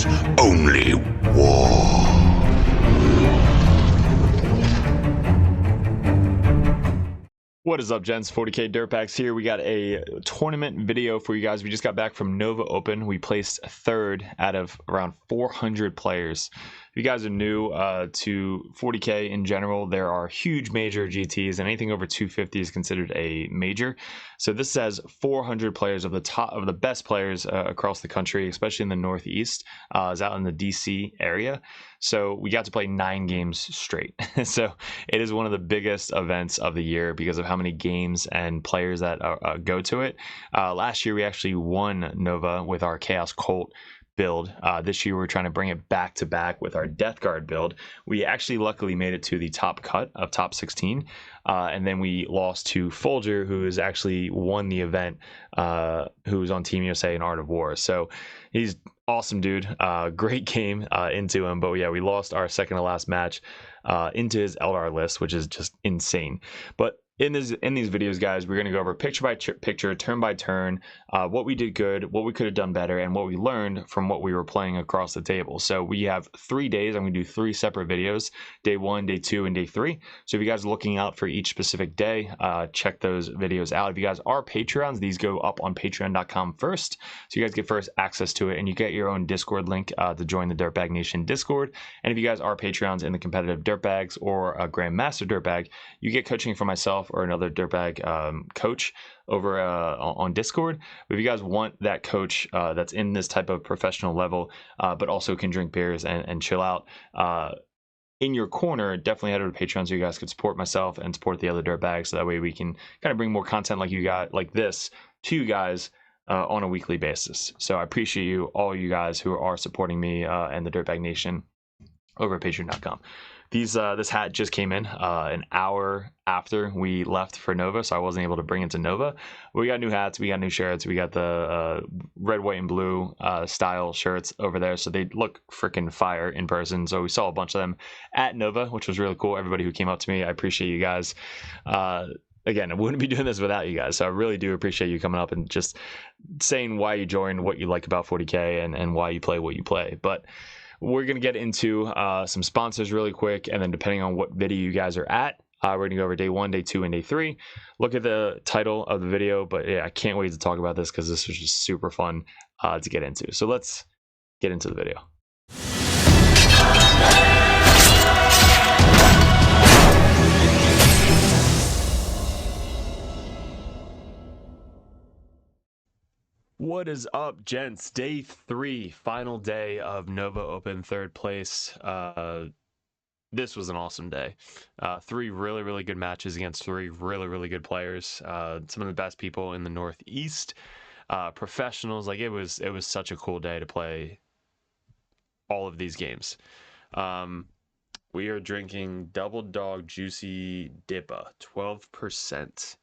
is only war. What is up, gents? 40k Dirtbags here. We got a tournament video for you guys. We just got back from Nova Open. We placed third out of around 400 players. If you guys are new to 40k in general, there are huge major GTs, and anything over 250 is considered a major. So this says 400 players of the best players across the country, especially in the Northeast, is out in the DC area. So we got to play 9 games straight. So it is one of the biggest events of the year because of how many games and players that go to it. Last year we actually won Nova with our Chaos Cult build. This year we're trying to bring it back to back with our Death Guard build. We actually luckily made it to the top cut of top 16, and then we lost to Folger, who has actually won the event, who's on Team USA in Art of War. So he's awesome dude. Great game into him, but yeah, we lost our second to last match into his Eldar list, which is just insane. But in these videos, guys, we're going to go over picture by picture, turn by turn, what we did good, what we could have done better, and what we learned from what we were playing across the table. So we have 3 days. I'm going to do 3 separate videos, day 1, day 2, and day 3. So if you guys are looking out for each specific day, check those videos out. If you guys are Patreons, these go up on patreon.com first. So you guys get first access to it, and you get your own Discord link to join the Dirtbag Nation Discord. And if you guys are Patreons in the competitive Dirtbags or a Grandmaster Dirtbag, you get coaching from myself or another Dirtbag coach over on Discord. But if you guys want that coach that's in this type of professional level, but also can drink beers and chill out in your corner, definitely head over to Patreon so you guys could support myself and support the other Dirtbags, so that way we can kind of bring more content like this to you guys on a weekly basis. So I appreciate you, all you guys who are supporting me and the Dirtbag Nation over at patreon.com. This hat just came in an hour after we left for Nova, so I wasn't able to bring it to Nova. We got new hats, we got new shirts, we got the red, white, and blue style shirts over there, so they look freaking fire in person. So we saw a bunch of them at Nova, which was really cool. Everybody who came up to me, I appreciate you guys. Again, I wouldn't be doing this without you guys, so I really do appreciate you coming up and just saying why you joined, what you like about 40k, and why you play what you play. But we're going to get into some sponsors really quick, and then depending on what video you guys are at, we're going to go over day 1, day 2, and day 3. Look at the title of the video, but yeah, I can't wait to talk about this because this was just super fun to get into. So let's get into the video. What is up, gents? Day 3, final day of Nova Open, 3rd place. This was an awesome day. 3 really, really good matches against 3 really, really good players. Some of the best people in the Northeast, professionals. Like it was such a cool day to play all of these games. We are drinking Double Dog Juicy Dippa, 12%.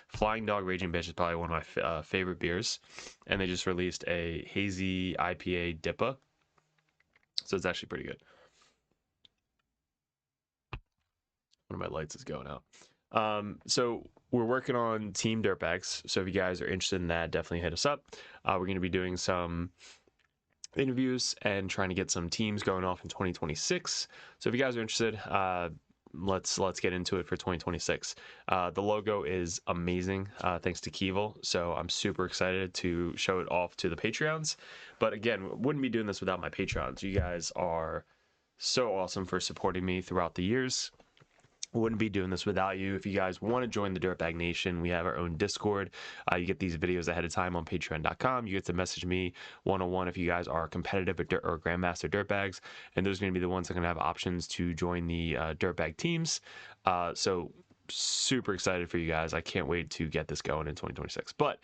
Flying Dog Raging Bitch is probably one of my favorite beers, and they just released a hazy IPA Dippa, so it's actually pretty good. One of my lights is going out. So we're working on Team Dirtbags, so if you guys are interested in that, definitely hit us up. We're going to be doing some interviews and trying to get some teams going off in 2026. So if you guys are interested, let's get into it for 2026. The logo is amazing, thanks to Keevil, so I'm super excited to show it off to the Patreons. But again, wouldn't be doing this without my Patreons. You guys are so awesome for supporting me throughout the years. Wouldn't be doing this without you. If you guys want to join the Dirtbag Nation, we have our own Discord. You get these videos ahead of time on patreon.com. You get to message me one-on-one if you guys are competitive or Grandmaster Dirtbags, and those are going to be the ones that are going to have options to join the Dirtbag teams. So super excited for you guys. I can't wait to get this going in 2026. But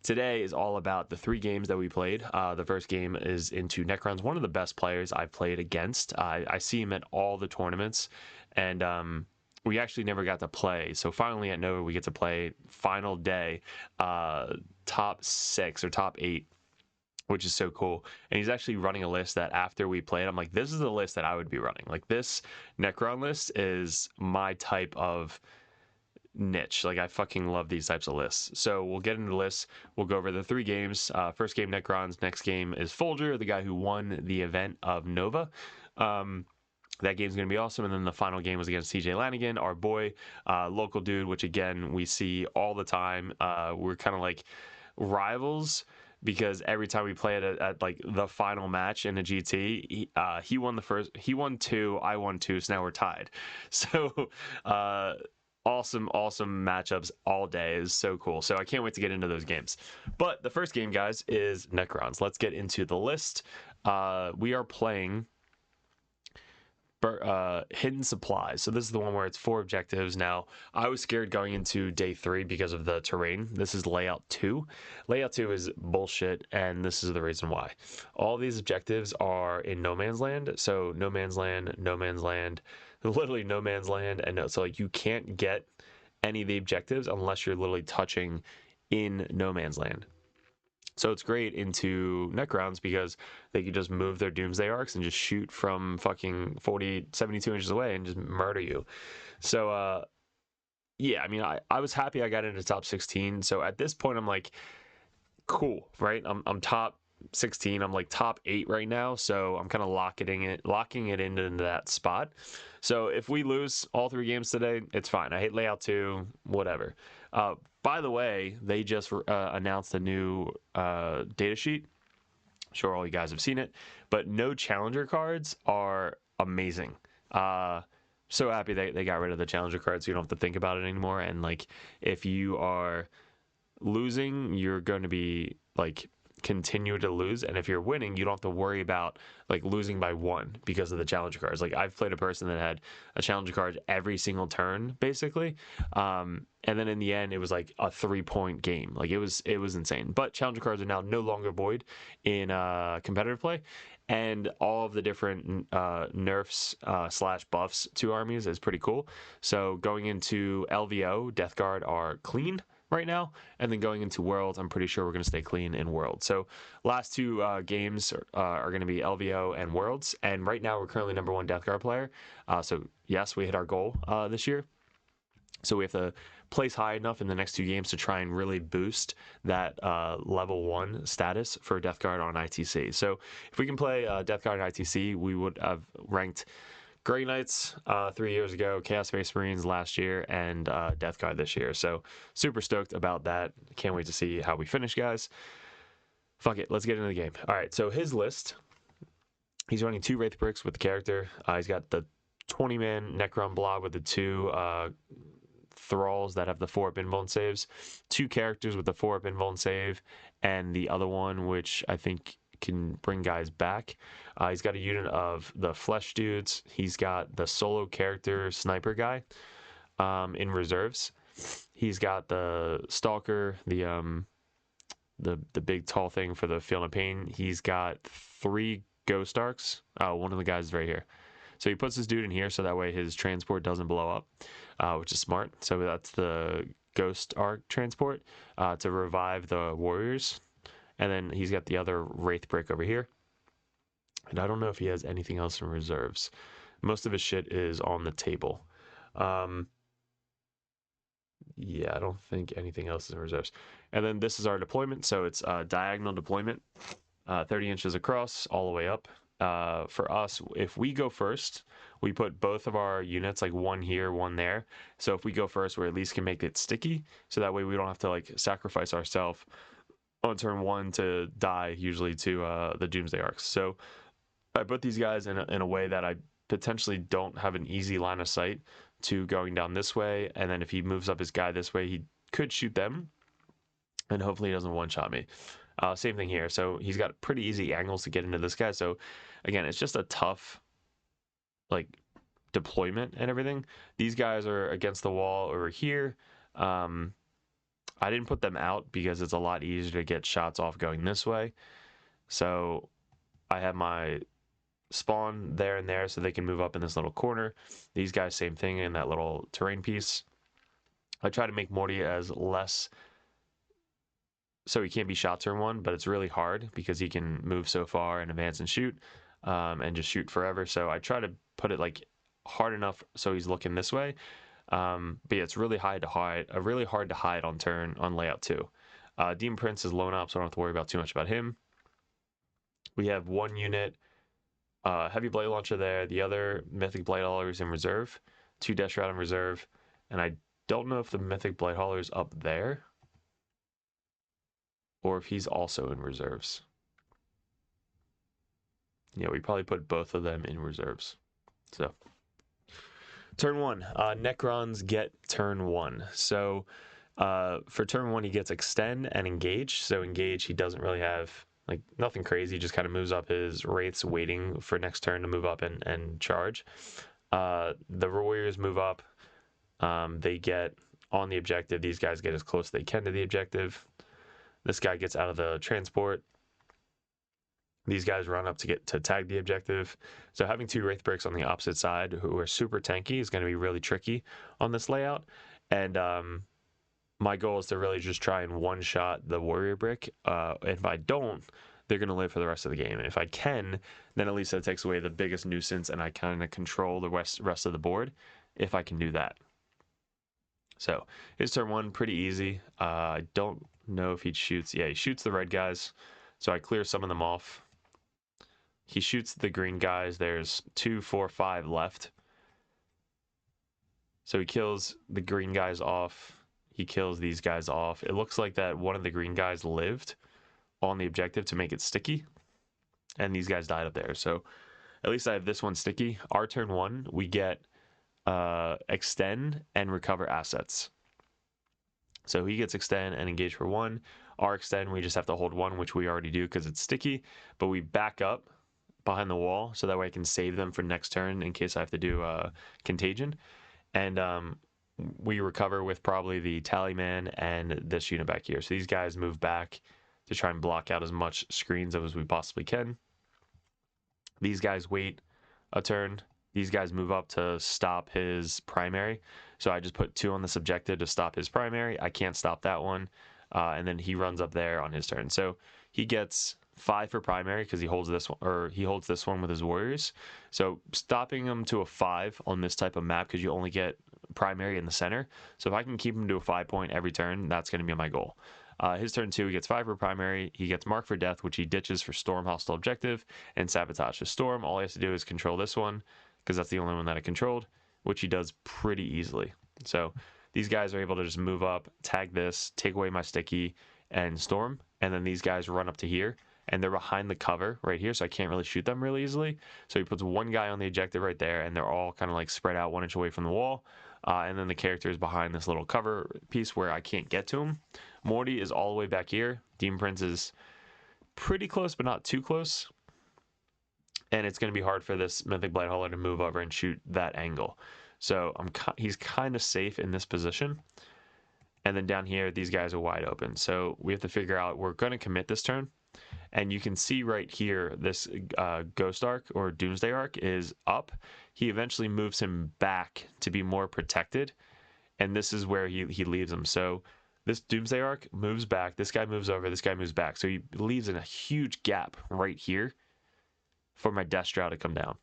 today is all about the 3 games that we played. The first game is into Necrons, one of the best players I've played against. I see him at all the tournaments, and we actually never got to play. So finally at Nova, we get to play final day, top 6 or top 8, which is so cool. And he's actually running a list that after we played, I'm like, this is the list that I would be running. Like this Necron list is my type of niche. Like, I fucking love these types of lists. So we'll get into the lists. We'll go over the 3 games. First game, Necrons. Next game is Folger, the guy who won the event of Nova. That game's going to be awesome. And then the final game was against TJ Lanigan, our boy, local dude, which again, we see all the time. We're kind of like rivals because every time we play it at like the final match in a GT, he won the first, he won 2, I won 2, so now we're tied. So, awesome matchups all day. Is so cool. So I can't wait to get into those games. But the first game, guys, is Necrons. Let's get into the list. We are playing hidden supplies. So this is the one where it's 4 objectives. Now, I was scared going into day 3 because of the terrain. This is layout 2. Layout 2 is bullshit, and this is the reason why. All these objectives are in no man's land. So no man's land, literally no man's land, and so like you can't get any of the objectives unless you're literally touching in no man's land. So it's great into Necrons because they can just move their Doomsday Arcs and just shoot from fucking 72 inches away and just murder you. So, yeah, I mean, I was happy I got into top 16. So at this point, I'm like, cool, right? I'm top 16. I'm like top 8 right now. So I'm kind of locking it into that spot. So if we lose all 3 games today, it's fine. I hate layout 2, whatever. By the way, they just announced a new data sheet. I'm sure all you guys have seen it, but no challenger cards are amazing. So happy they got rid of the challenger cards, so you don't have to think about it anymore. And like, if you are losing, you're going to be like continue to lose, and if you're winning, you don't have to worry about like losing by 1 because of the challenger cards. Like, I've played a person that had a challenger card every single turn basically, and then in the end it was like a 3-point game. Like, it was insane. But challenger cards are now no longer void in competitive play, and all of the different nerfs / buffs to armies is pretty cool. So going into LVO, Death Guard are clean right now, and then going into Worlds, I'm pretty sure we're going to stay clean in Worlds. So last 2 games are going to be LVO and Worlds, and right now we're currently #1 Death Guard player. So yes, we hit our goal this year. So we have to place high enough in the next 2 games to try and really boost that level 1 status for Death Guard on ITC. So if we can play Death Guard on ITC, we would have ranked Grey Knights 3 years ago, Chaos Space Marines last year, and Death Guard this year. So super stoked about that. Can't wait to see how we finish, guys. Fuck it, let's get into the game. All right, so his list, he's running 2 Wraith Bricks with the character. He's got the 20-man Necron blob with the 2 Thralls that have the 4-up invuln saves, 2 characters with the 4-up invuln save, and the other one, which I think can bring guys back. He's got a unit of the flesh dudes. He's got the solo character sniper guy in reserves. He's got the stalker, the big tall thing for the Field of Pain. He's got 3 ghost arcs. One of the guys is right here. So he puts this dude in here so that way his transport doesn't blow up, which is smart. So that's the ghost arc transport to revive the warriors. And then he's got the other Wraith Brick over here. And I don't know if he has anything else in reserves. Most of his shit is on the table. Yeah, I don't think anything else is in reserves. And then this is our deployment. So it's diagonal deployment, 30 inches across, all the way up. For us, if we go first, we put both of our units, like 1 here, 1 there. So if we go first, we at least can make it sticky. So that way we don't have to like sacrifice ourselves on turn 1 to die usually to the Doomsday Arcs. So I put these guys in a way that I potentially don't have an easy line of sight to going down this way, and then if he moves up his guy this way, he could shoot them, and hopefully he doesn't one-shot me. Same thing here. So he's got pretty easy angles to get into this guy. So again, it's just a tough like deployment and everything. These guys are against the wall over here. I didn't put them out because it's a lot easier to get shots off going this way. So I have my spawn there and there so they can move up in this little corner. These guys, same thing in that little terrain piece. I try to make Morty as less so he can't be shot turn 1, but it's really hard because he can move so far and advance and shoot and just shoot forever. So I try to put it like hard enough so he's looking this way. But yeah, it's really hard to hide on turn on layout 2. Demon Prince is lone op, so I don't have to worry about too much about him. We have 1 unit heavy blade launcher there. The other mythic blade hauler is in reserve. 2 Death Shroud in reserve, and I don't know if the mythic blade hauler is up there or if he's also in reserves. Yeah, we probably put both of them in reserves. So turn 1, Necrons get turn 1. So for turn 1, he gets extend and engage. So engage, he doesn't really have like nothing crazy, just kind of moves up his wraiths, waiting for next turn to move up and charge. The warriors move up. They get on the objective. These guys get as close as they can to the objective. This guy gets out of the transport. These guys run up to tag the objective. So having 2 Wraith Bricks on the opposite side who are super tanky is going to be really tricky on this layout. And my goal is to really just try and one-shot the Warrior Brick. If I don't, they're going to live for the rest of the game. And if I can, then at least that takes away the biggest nuisance and I kind of control the rest of the board if I can do that. So his turn 1, pretty easy. I don't know if he shoots. Yeah, he shoots the red guys. So I clear some of them off. He shoots the green guys. There's 2, 4, 5 left. So he kills the green guys off. He kills these guys off. It looks like that one of the green guys lived on the objective to make it sticky. And these guys died up there. So at least I have this one sticky. Our turn 1, we get extend and recover assets. So he gets extend and engage for 1. Our extend, we just have to hold 1, which we already do because it's sticky. But we back up behind the wall so that way I can save them for next turn in case I have to do contagion. And we recover with probably the Tallyman and this unit back here. So these guys move back to try and block out as much screens as we possibly can. These guys wait a turn. These guys move up to stop his primary. So I just put 2 on this objective to stop his primary. I can't stop that one. And then he runs up there on his turn. So he gets 5 for primary because he holds this one, or he holds this one with his warriors. So stopping him to a 5 on this type of map, because you only get primary in the center. So if I can keep him to a 5 point every turn, that's going to be my goal. His turn 2, he gets 5 for primary. He gets Mark for Death, which he ditches for Storm hostile objective and Sabotage. So Storm, all he has to do is control this one, because that's the only one that I controlled, which he does pretty easily. So these guys are able to just move up, tag this, take away my sticky, and Storm. And then these guys run up to here, and they're behind the cover right here, so I can't really shoot them really easily. So he puts 1 guy on the objective right there, and they're all kind of like spread out 1 inch away from the wall. And then the character is behind this little cover piece where I can't get to him. Morty is all the way back here. Demon Prince is pretty close, but not too close. And it's going to be hard for this Mythic Blade Hauler to move over and shoot that angle. So he's kind of safe in this position. And then down here, these guys are wide open. So we have to figure out, we're going to commit this turn. And you can see right here, this Ghost Arc or Doomsday Arc is up. He eventually moves him back to be more protected. And this is where he leaves him. So this Doomsday Arc moves back. This guy moves over. This guy moves back. So he leaves in a huge gap right here for my Death Shroud to come down.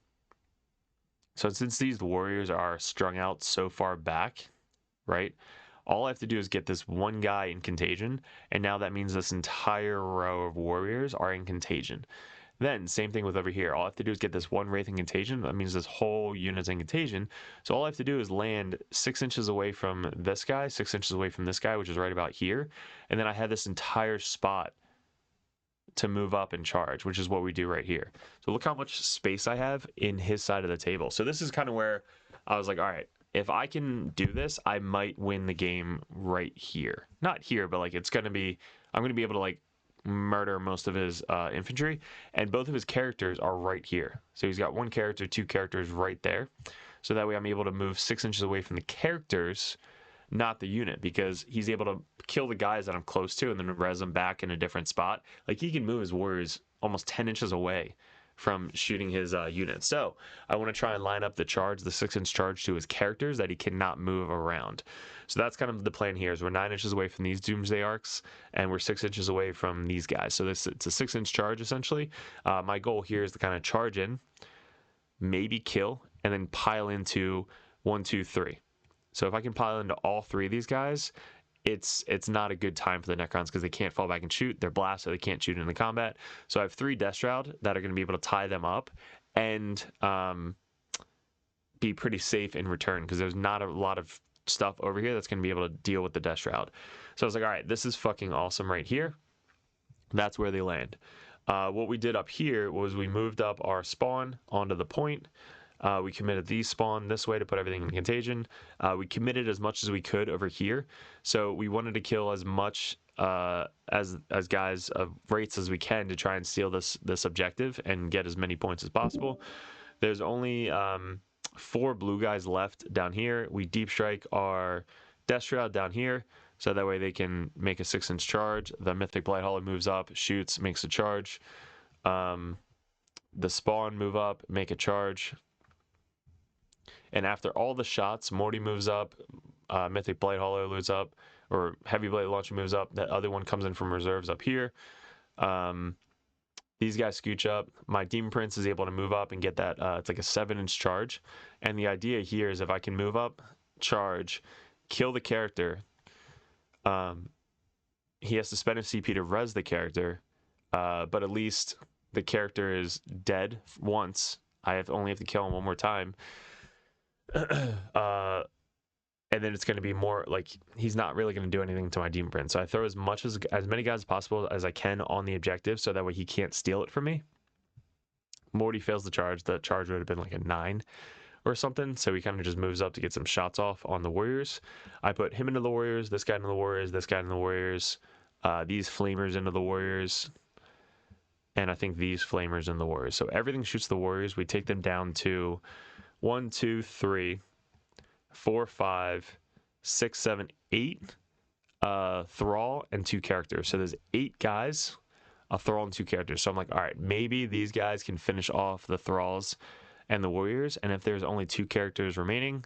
So since these warriors are strung out so far back, right, all I have to do is get this 1 guy in contagion, and now that means this entire row of warriors are in contagion. Then, same thing with over here. All I have to do is get this 1 wraith in contagion. That means this whole unit's in contagion. So all I have to do is land 6 inches away from this guy, 6 inches away from this guy, which is right about here. And then I have this entire spot to move up and charge, which is what we do right here. So look how much space I have in his side of the table. So this is kind of where I was like, all right, if I can do this, I might win the game right here. Not here, but like I'm going to be able to like murder most of his infantry, and both of his characters are right here. So he's got 1 character, 2 characters right there. So that way I'm able to move 6 inches away from the characters, not the unit, because he's able to kill the guys that I'm close to and then res them back in a different spot. Like he can move his warriors almost 10 inches away from shooting his unit. So I want to try and line up the charge, the 6-inch charge to his characters that he cannot move around. So that's kind of the plan here, is we're 9 inches away from these Doomsday Arcs, and we're 6 inches away from these guys. So it's a 6-inch charge, essentially. My goal here is to kind of charge in, maybe kill, and then pile into 1, 2, 3. So if I can pile into all 3 of these guys, it's not a good time for the Necrons because they can't fall back and shoot. They're blast, so they can't shoot in the combat. So I have 3 Death Shroud that are going to be able to tie them up and be pretty safe in return because there's not a lot of stuff over here that's going to be able to deal with the Death Shroud. So I was like, all right, this is fucking awesome right here. That's where they land. What we did up here was we moved up our spawn onto the point. We committed these spawn this way to put everything in contagion. We committed as much as we could over here. So we wanted to kill as much as guys of rates as we can to try and steal this objective and get as many points as possible. There's only 4 blue guys left down here. We deep strike our Death Shroud down here, so that way they can make a 6-inch charge. The Mythic Blighthollow moves up, shoots, makes a charge. The spawn move up, make a charge. And after all the shots, Morty moves up, Mythic Blighthollow moves up, or Heavy Blade Launcher moves up. That other one comes in from reserves up here. These guys scooch up. My Demon Prince is able to move up and get that. It's like a 7-inch charge. And the idea here is if I can move up, charge, kill the character, he has to spend a CP to res the character, but at least the character is dead once. I only have to kill him one more time. And then it's going to be more like he's not really going to do anything to my Demon Prince. So I throw as many guys as possible as I can on the objective, so that way he can't steal it from me. Morty fails the charge. The charge would have been like a 9 or something. So he kind of just moves up to get some shots off on the Warriors. I put him into the Warriors, this guy into the Warriors, this guy into the Warriors, these Flamers into the Warriors, and I think these Flamers in the Warriors. So everything shoots the Warriors. We take them down to 1, 2, 3, 4, 5, 6, 7, 8 Thrall and 2 characters. So there's 8 guys, a Thrall and 2 characters. So I'm like, all right, maybe these guys can finish off the Thralls and the Warriors. And if there's only 2 characters remaining,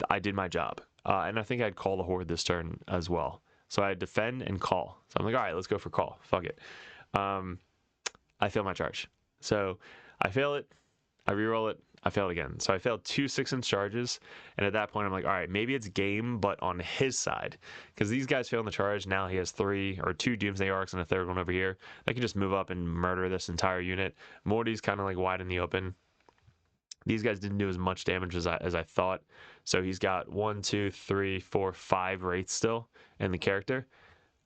I did my job. And I think I'd call the Horde this turn as well. So I defend and call. So I'm like, all right, let's go for call. Fuck it. I fail my charge. So I fail it. I reroll it. I failed again. So I failed 2 6-inch charges. And at that point, I'm like, all right, maybe it's game, but on his side. Because these guys failed the charge. Now he has 3 or 2 Doomsday Arcs and a 3rd one over here. I can just move up and murder this entire unit. Morty's kind of like wide in the open. These guys didn't do as much damage as I thought. So he's got 1, 2, 3, 4, 5 rates still in the character.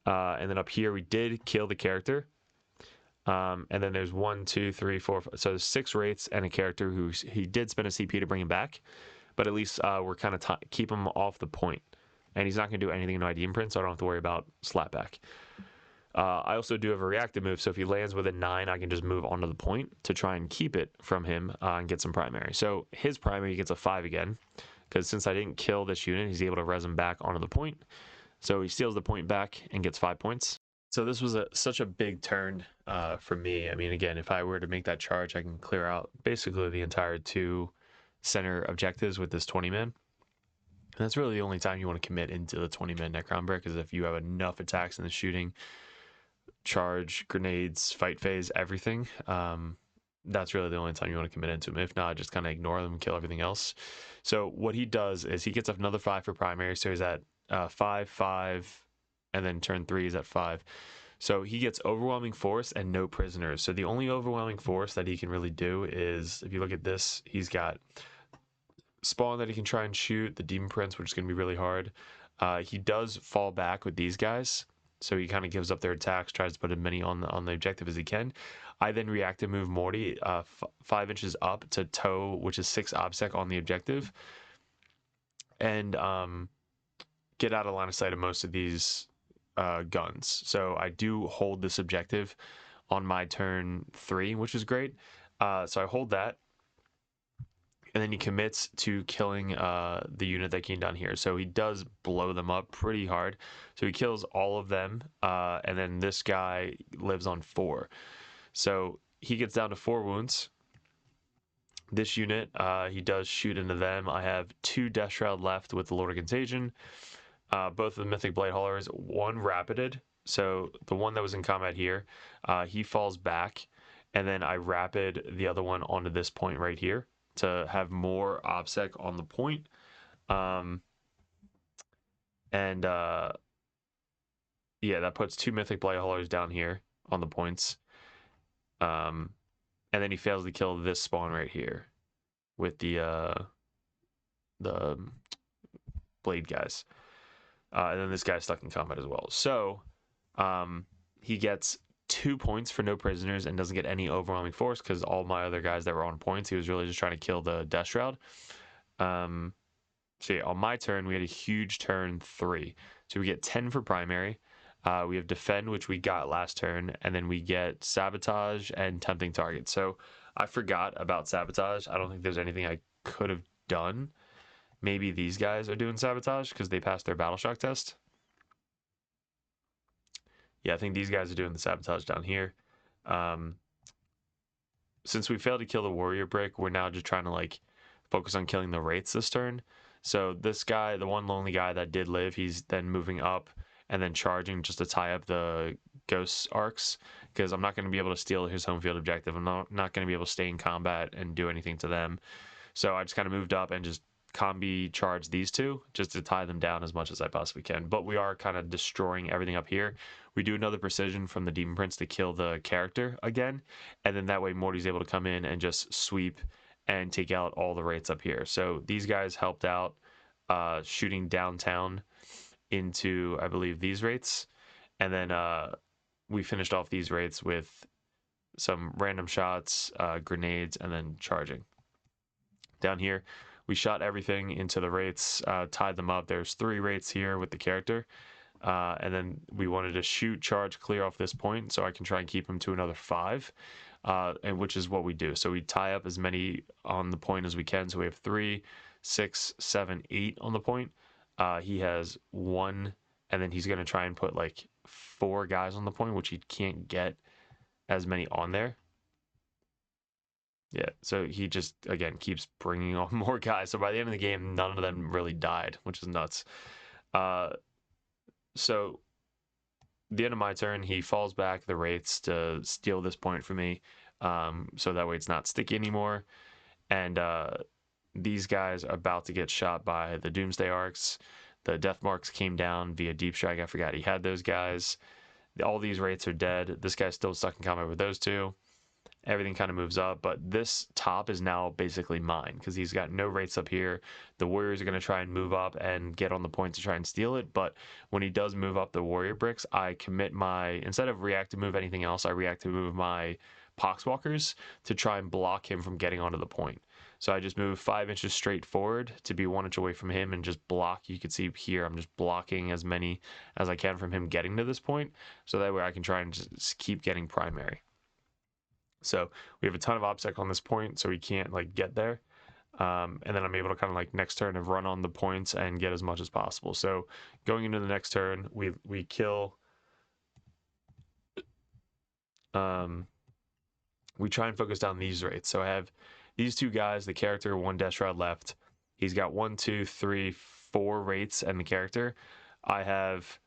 And then up here, we did kill the character. And then there's 1, 2, 3, 4, 5. So there's 6 rates and a character who he did spend a CP to bring him back, but at least we're kind of keep him off the point, and he's not going to do anything to my Demon Prince, so I don't have to worry about slapback. I also do have a reactive move, so if he lands within 9, I can just move onto the point to try and keep it from him and get some primary. So his primary gets a 5 again, because since I didn't kill this unit, he's able to res him back onto the point. So he steals the point back and gets 5 points. So this was such a big turn for me. I mean, again, if I were to make that charge, I can clear out basically the entire 2 center objectives with this 20-man. And that's really the only time you want to commit into the 20-man Necron break, is if you have enough attacks in the shooting, charge, grenades, fight phase, everything. That's really the only time you want to commit into them. If not, just kind of ignore them and kill everything else. So what he does is he gets up another 5 for primary. So he's at 5, 5, and then turn 3 is at 5. So he gets overwhelming force and no prisoners. So the only overwhelming force that he can really do is, if you look at this, he's got spawn that he can try and shoot, the Demon Prince, which is going to be really hard. He does fall back with these guys, so he kind of gives up their attacks, tries to put as many on the objective as he can. I then reactive move Morty 5 inches up to toe, which is 6 obsec on the objective, and get out of line of sight of most of these guns. So I do hold this objective on my turn 3, which is great. So I hold that, and then he commits to killing the unit that came down here. So he does blow them up pretty hard. So he kills all of them, and then this guy lives on 4. So he gets down to 4 wounds. This unit, he does shoot into them. I have 2 Death Shroud left with the Lord of Contagion. Both of the Mythic Blade Haulers, 1 rapided. So the one that was in combat here, he falls back, and then I rapid the other one onto this point right here to have more obsec on the point. And yeah, that puts 2 Mythic Blight Haulers down here on the points. And then he fails to kill this spawn right here with the blade guys. And then this guy's stuck in combat as well. So he gets 2 points for no prisoners and doesn't get any overwhelming force because all my other guys that were on points, he was really just trying to kill the Death Shroud. So yeah, on my turn, we had a huge turn 3. So we get 10 for primary. We have defend, which we got last turn, and then we get sabotage and tempting target. So I forgot about sabotage. I don't think there's anything I could have done. Maybe these guys are doing sabotage because they passed their battle shock test. Yeah, I think these guys are doing the sabotage down here. Since we failed to kill the warrior brick, we're now just trying to like focus on killing the wraiths this turn. So this guy, the one lonely guy that did live, he's then moving up and then charging just to tie up the ghost arcs because I'm not going to be able to steal his home field objective. I'm not going to be able to stay in combat and do anything to them. So I just kind of moved up and just combi charge these two just to tie them down as much as I possibly can. But we are kind of destroying everything up here. We do another precision from the Demon Prince to kill the character again, and then that way Morty's able to come in and just sweep and take out all the wraiths up here. So these guys helped out shooting downtown into, I believe, these wraiths, and then we finished off these wraiths with some random shots, grenades, and then charging. Down here, we shot everything into the wraiths, tied them up. There's 3 wraiths here with the character. And then we wanted to shoot, charge, clear off this point so I can try and keep him to another 5, and which is what we do. So we tie up as many on the point as we can. So we have 3, 6, 7, 8 on the point. He has 1, and then he's going to try and put like 4 guys on the point, which he can't get as many on there. Yeah, so he just, again, keeps bringing on more guys. So by the end of the game, none of them really died, which is nuts. So the end of my turn, he falls back the wraiths to steal this point for me. So that way it's not sticky anymore. And these guys are about to get shot by the Doomsday Arcs. The Death Marks came down via Deep Strike. I forgot he had those guys. All these wraiths are dead. This guy's still stuck in combat with those 2. Everything kind of moves up, but this top is now basically mine because he's got no wraiths up here. The warriors are going to try and move up and get on the point to try and steal it, but when he does move up the warrior bricks, I commit my, instead of react to move anything else, I react to move my Poxwalkers to try and block him from getting onto the point. So I just move 5 inches straight forward to be 1 inch away from him and just block. You can see here I'm just blocking as many as I can from him getting to this point, so that way I can try and just keep getting primary. So we have a ton of obstacle on this point, so he can't like get there. And then I'm able to kind of like next turn and run on the points and get as much as possible. So going into the next turn, we kill. We try and focus down these wraiths. So I have these 2 guys, the character, 1 Death Shroud left. He's got 1, 2, 3, 4 wraiths and the character. I have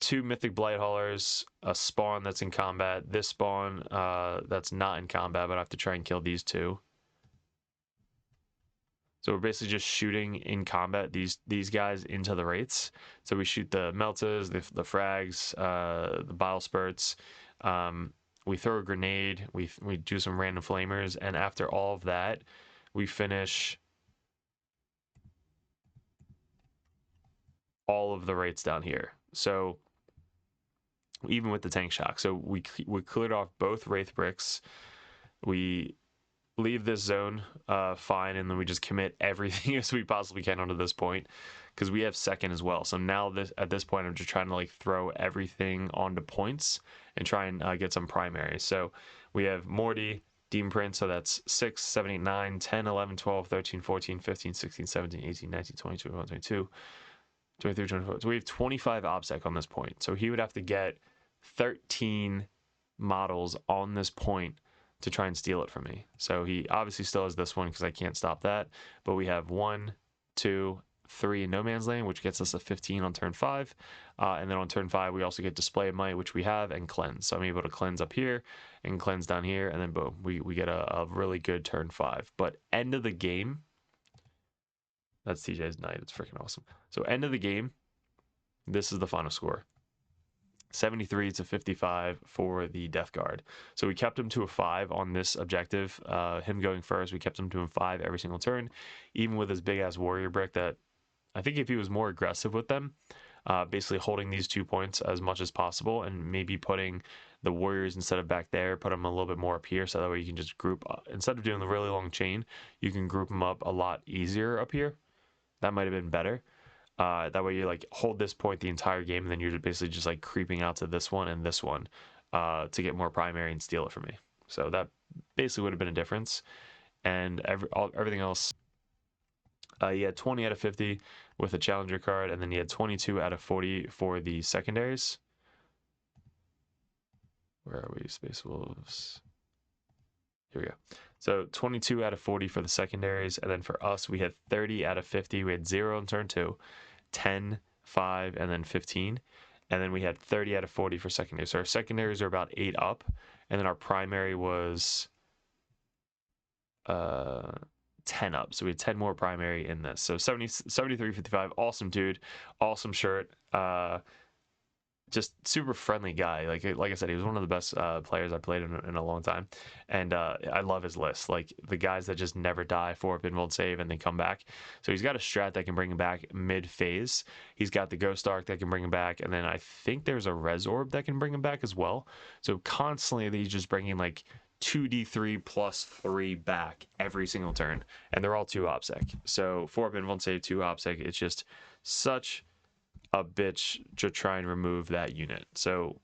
2 Mythic Blight Haulers, a spawn that's in combat, this spawn that's not in combat, but I have to try and kill these 2. So we're basically just shooting in combat these guys into the wraiths. So we shoot the Meltas, the frags, the bile spurts. We throw a grenade. We do some random flamers, and after all of that, we finish all of the wraiths down here. So even with the tank shock, so we cleared off both wraith bricks. We leave this zone fine, and then we just commit everything as we possibly can onto this point because we have second as well. So now at this point I'm just trying to like throw everything onto points and try and get some primary. So we have Morty, Demon Prince, so that's 6, 7, 8, 9, 10, 11, 12, 13, 14, 15, 16, 17, 18, 19, 20, 21, 22, 23, 24. So we have 25 OBSEC on this point. So he would have to get 13 models on this point to try and steal it from me. So he obviously still has this one because I can't stop that. But we have 1, 2, 3 in No Man's Land, which gets us a 15 on turn 5. And then on turn 5, we also get Display of Might, which we have, and Cleanse. So I'm able to cleanse up here and cleanse down here, and then boom, we get a really good turn 5. But end of the game, That's TJ's Knight. It's freaking awesome. So end of the game, this is the final score. 73 to 55 for the Death Guard. So we kept him to a 5 on this objective. Him going first, we kept him to a 5 every single turn, even with his big ass warrior brick that I think if he was more aggressive with them, basically holding these 2 points as much as possible and maybe putting the warriors instead of back there, put them a little bit more up here so that way you can just group, instead of doing the really long chain, you can group them up a lot easier up here. That might have been better. That way you like hold this point the entire game, and then you're basically just like creeping out to this one and this one to get more primary and steal it from me. So that basically would have been a difference. And everything else, he had 20 out of 50 with a challenger card, and then he had 22 out of 40 for the secondaries. Where are we? Space Wolves. Here we go. So 22 out of 40 for the secondaries, and then for us, we had 30 out of 50. We had 0 in turn 2, 10, 5, and then 15. And then we had 30 out of 40 for secondaries. So our secondaries are about 8 up, and then our primary was 10 up. So we had 10 more primary in this. So 73, 55. Awesome dude. Awesome shirt. Just super friendly guy. Like I said, he was one of the best players I played in a long time, and I love his list. Like the guys that just never die, 4-up invuln save, and they come back. So he's got a strat that can bring him back mid-phase. He's got the Ghost Arc that can bring him back, and then I think there's a Res Orb that can bring him back as well. So constantly he's just bringing like 2d3 plus 3 back every single turn, and they're all 2 OPSEC. So 4-up invuln save, 2 OPSEC. It's just such a bitch to try and remove that unit. So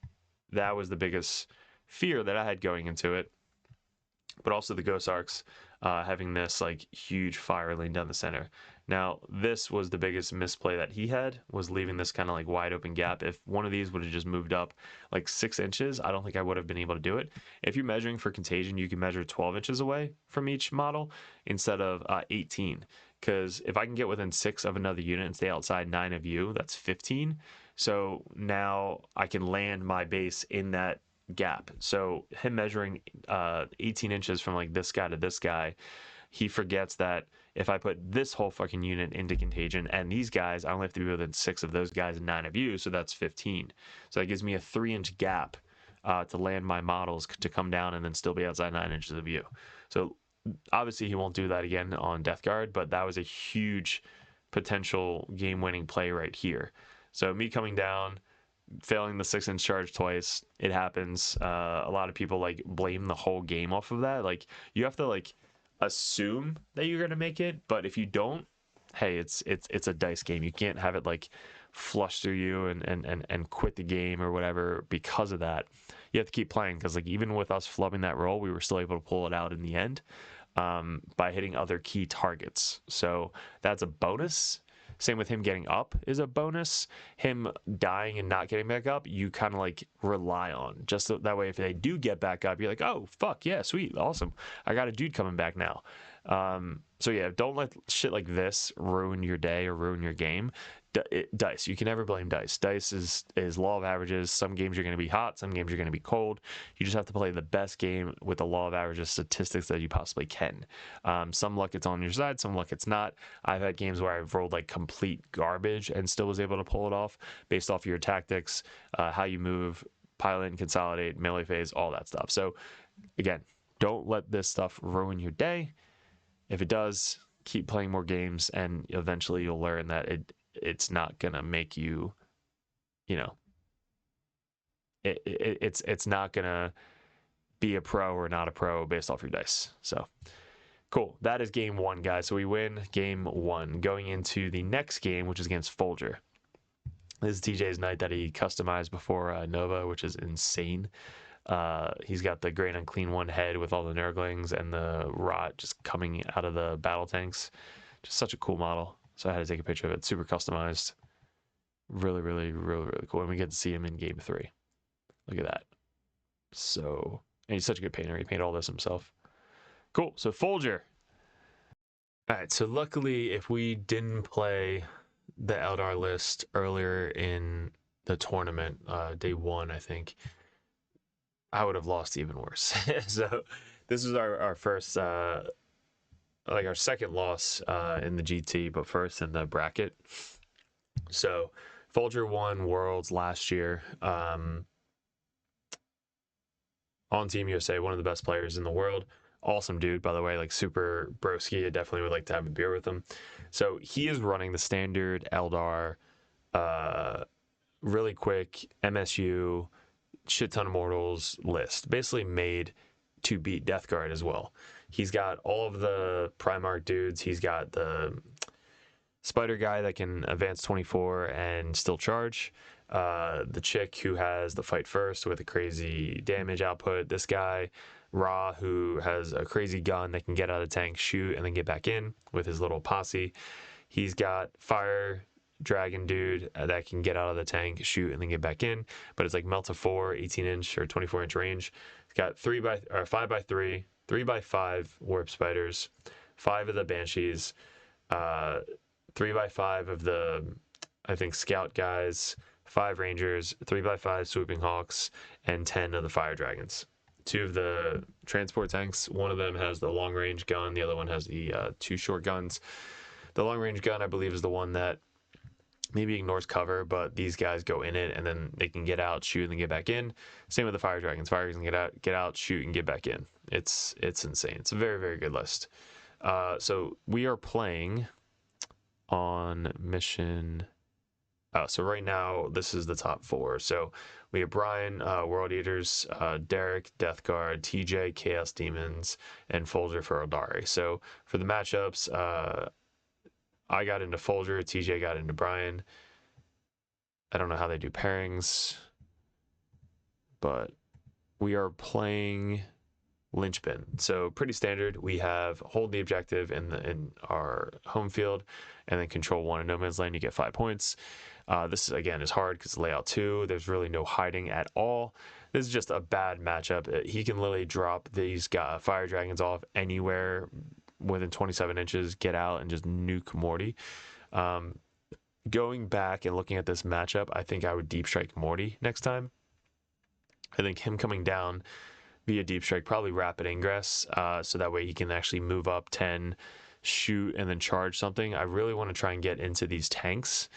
that was the biggest fear that I had going into it. But also the Ghost Arcs having this like huge fire lane down the center. Now this was the biggest misplay that he had, was leaving this kind of like wide open gap. If one of these would have just moved up like 6 inches, I don't think I would have been able to do it. If you're measuring for contagion, you can measure 12 inches away from each model instead of 18. Because if I can get within 6 of another unit and stay outside 9 of you, that's 15. So now I can land my base in that gap. So him measuring 18 inches from like this guy to this guy, he forgets that if I put this whole fucking unit into contagion and these guys, I only have to be within 6 of those guys and 9 of you, so that's 15. So that gives me a 3-inch gap to land my models to come down and then still be outside 9 inches of you. So obviously he won't do that again on Death Guard, but that was a huge potential game-winning play right here. So me coming down, failing the 6-inch charge twice, it happens. A lot of people like blame the whole game off of that. Like you have to like assume that you're gonna make it, but if you don't, hey, it's a dice game. You can't have it like flush through you and quit the game or whatever because of that. You have to keep playing, because like even with us flubbing that roll, we were still able to pull it out in the end by hitting other key targets. So that's a bonus. Same with him getting up is a bonus. Him dying and not getting back up, you kind of like rely on. Just so that way, if they do get back up, you're like, oh, fuck, yeah, sweet, awesome. I got a dude coming back now. So yeah, don't let shit like this ruin your day or ruin your game. Dice, you can never blame dice. Dice is law of averages. Some games you're going to be hot, some games you're going to be cold. You just have to play the best game with the law of averages statistics that you possibly can. Some luck it's on your side, some luck it's not. I've had games where I've rolled like complete garbage and still was able to pull it off based off of your tactics, how you move, pile in, consolidate, melee phase, all that stuff. So again, don't let this stuff ruin your day. If it does, keep playing more games, and eventually you'll learn that it's not gonna make you, you know, it's not gonna be a pro or not a pro based off your dice. So cool. That is game 1, guys. So we win game 1. Going into the next game, which is against Folger. This is TJ's Knight that he customized before Nova, which is insane. He's got the Great Unclean One head with all the Nurglings and the rot just coming out of the battle tanks. Just such a cool model. So I had to take a picture of it. Super customized. Really, really, really, really cool. And we get to see him in game 3. Look at that. So, and he's such a good painter. He painted all this himself. Cool. So Folger. All right. So luckily, if we didn't play the Eldar list earlier in the tournament, day 1, I think, I would have lost even worse. So this is our first like our second loss in the GT, but first in the bracket. So Folger won Worlds last year. On Team USA, one of the best players in the world. Awesome dude, by the way, like super broski. I definitely would like to have a beer with him. So he is running the standard Eldar, really quick MSU, shit ton of mortals list, basically made to beat Death Guard as well. He's got all of the Primarch dudes. He's got the Spider guy that can advance 24 and still charge. The chick who has the fight first with a crazy damage output. This guy, Ra, who has a crazy gun that can get out of the tank, shoot, and then get back in with his little posse. He's got Fire Dragon dude that can get out of the tank, shoot, and then get back in. But it's like melt to 4, 18-inch or 24-inch range. He's got 5x3, 3x5 warp spiders, 5 of the banshees, 3x5 of the, I think, scout guys, 5 rangers, 3x5 swooping hawks, and 10 of the fire dragons. 2 of the transport tanks. One of them has the long range gun. The other one has the 2 short guns. The long range gun, I believe, is the one that maybe ignores cover, but these guys go in it and then they can get out, shoot, and then get back in. Same with the fire dragons. Fire dragons can get out, shoot, and get back in. It's insane. It's a very, very good list. So we are playing on mission. So right now this is the top 4. So we have Brian, World Eaters, Derek, Death Guard, TJ, Chaos Demons, and Folger for Aeldari. So for the matchups, I got into Folger, TJ got into Brian. I don't know how they do pairings, but we are playing Linchpin. So pretty standard. We have hold the objective in our home field, and then control 1 in no man's land. You get 5 points. This again is hard because layout 2. There's really no hiding at all. This is just a bad matchup. He can literally drop these fire dragons off anywhere within 27 inches, get out, and just nuke Morty. Going back and looking at this matchup, I think I would deep strike Morty next time. I think him coming down via deep strike, probably rapid ingress, so that way he can actually move up 10, shoot, and then charge something. I really want to try and get into these tanks,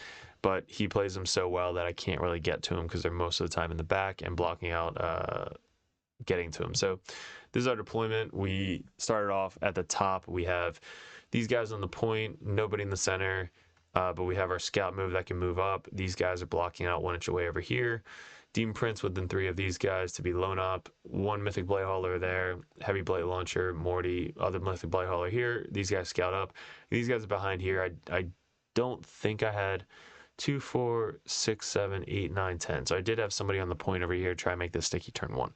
but he plays them so well that I can't really get to him because they're most of the time in the back and blocking out getting to him. So this is our deployment. We started off at the top. We have these guys on the point, nobody in the center, but we have our scout move that can move up. These guys are blocking out 1 inch away over here. Demon Prince within 3 of these guys to be blown up. 1 Mythic Blade Hauler there. Heavy Blade Launcher, Morty, other Mythic Blade Hauler here. These guys scout up. These guys are behind here. I don't think I had 2, 4, 6, 7, 8, 9, 10. So I did have somebody on the point over here try and make this sticky turn 1.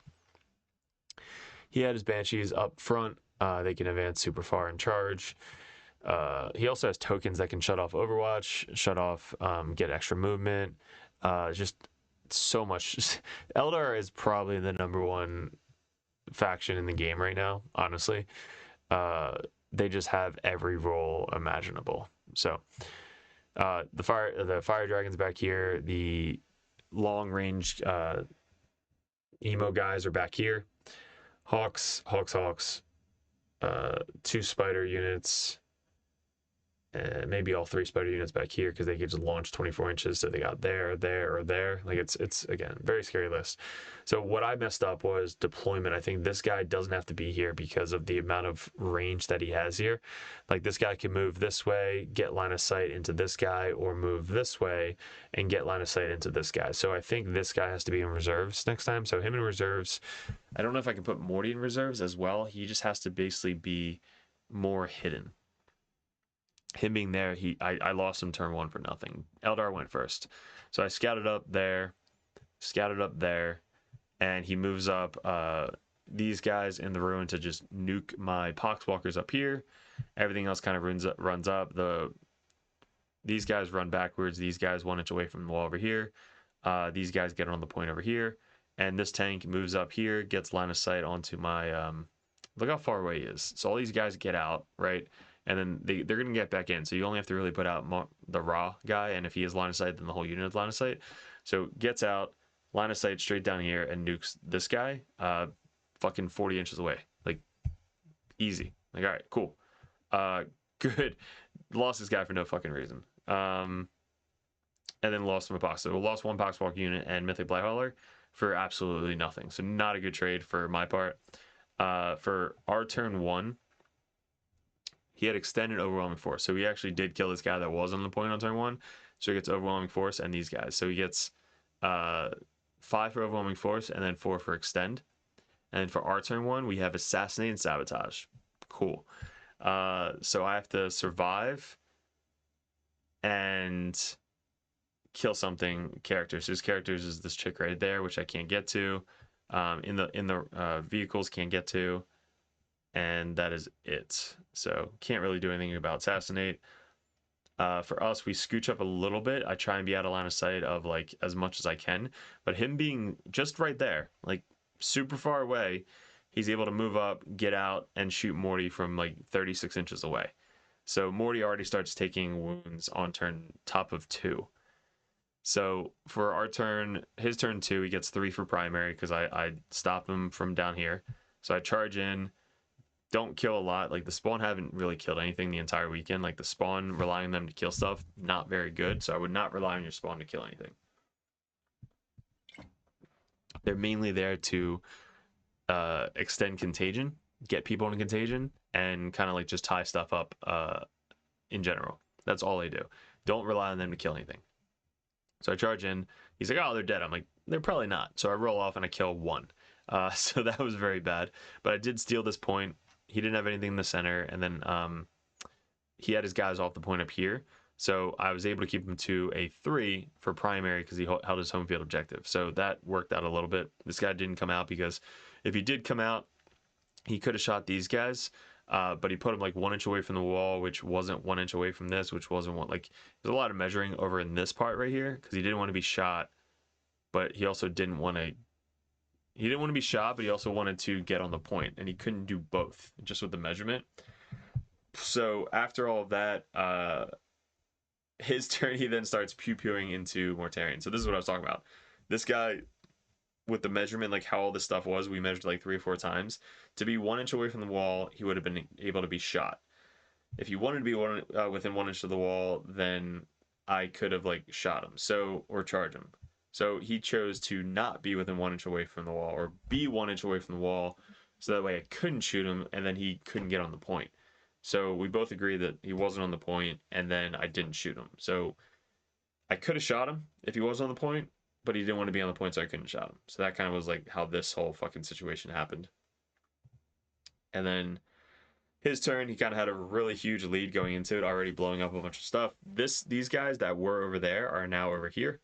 He had his Banshees up front. They can advance super far and charge. He also has tokens that can shut off Overwatch, shut off, get extra movement. Just so much. Eldar is probably the #1 faction in the game right now, honestly. They just have every role imaginable. So the fire dragons back here, the long range emo guys are back here. Hawks, 2 spider units, and maybe all 3 spider units back here because they could just launch 24 inches. So they got there, or there. Like it's again, very scary list. So what I messed up was deployment. I think this guy doesn't have to be here because of the amount of range that he has here. Like this guy can move this way, get line of sight into this guy, or move this way and get line of sight into this guy. So I think this guy has to be in reserves next time. So him in reserves. I don't know if I can put Morty in reserves as well. He just has to basically be more hidden. Him being there, I lost him turn 1 for nothing. Eldar went first. So I scouted up there, and he moves up these guys in the ruin to just nuke my Poxwalkers up here. Everything else kind of runs up. These guys run backwards. These guys 1 inch away from the wall over here. These guys get on the point over here. And this tank moves up here, gets line of sight onto my... look how far away he is. So all these guys get out, right? And then they're going to get back in. So you only have to really put out the raw guy. And if he has line of sight, then the whole unit has line of sight. So gets out, line of sight straight down here, and nukes this guy fucking 40 inches away. Like, easy. Like, all right, cool. Good. Lost this guy for no fucking reason. And then lost him a box. So we lost one Poxwalk unit and Mythic Blightholler for absolutely nothing. So not a good trade for my part. For our turn 1, he had extended Overwhelming Force. So we actually did kill this guy that was on the point on turn 1. So he gets Overwhelming Force and these guys. So he gets 5 for Overwhelming Force and then 4 for Extend. And then for our turn 1, we have Assassinate and Sabotage. Cool. So I have to survive and kill something characters. His characters is this chick right there, which I can't get to. In the vehicles can't get to, and that is it. So can't really do anything about Assassinate. For us, we scooch up a little bit. I try and be out of line of sight of like as much as I can, but him being just right there, like super far away, he's able to move up, get out, and shoot Morty from like 36 inches away. So Morty already starts taking wounds on turn top of 2. So for our turn, his turn 2, he gets 3 for primary because I stop him from down here. So I charge in, don't kill a lot. Like the spawn haven't really killed anything the entire weekend. Like the spawn, relying on them to kill stuff, not very good. So I would not rely on your spawn to kill anything. They're mainly there to extend contagion, get people in contagion, and kind of like just tie stuff up in general. That's all they do. Don't rely on them to kill anything. So I charge in. He's like, oh, they're dead. I'm like, they're probably not. So I roll off and I kill 1. So that was very bad. But I did steal this point. He didn't have anything in the center. And then he had his guys off the point up here. So I was able to keep him to a 3 for primary because he held his home field objective. So that worked out a little bit. This guy didn't come out because if he did come out, he could have shot these guys. But he put him like 1 inch away from the wall, which wasn't 1 inch away from this, which wasn't one. Like there's a lot of measuring over in this part right here because he didn't want to be shot, but he also didn't want to. He didn't want to be shot, but he also wanted to get on the point, and he couldn't do both just with the measurement. So after all of that, his turn, he then starts pew-pewing into Mortarion. So this is what I was talking about. This guy, with the measurement, like how all this stuff was, we measured like 3 or 4 times. To be 1 inch away from the wall, he would have been able to be shot. If he wanted to be within 1 inch of the wall, then I could have like shot him, or charge him. So he chose to not be within 1 inch away from the wall, or be 1 inch away from the wall, so that way I couldn't shoot him, and then he couldn't get on the point. So we both agreed that he wasn't on the point, and then I didn't shoot him. So I could have shot him if he was on the point, but he didn't want to be on the point, so I couldn't shot him. So that kind of was like how this whole fucking situation happened. And then his turn, he kind of had a really huge lead going into it, already blowing up a bunch of stuff. These guys that were over there are now over here.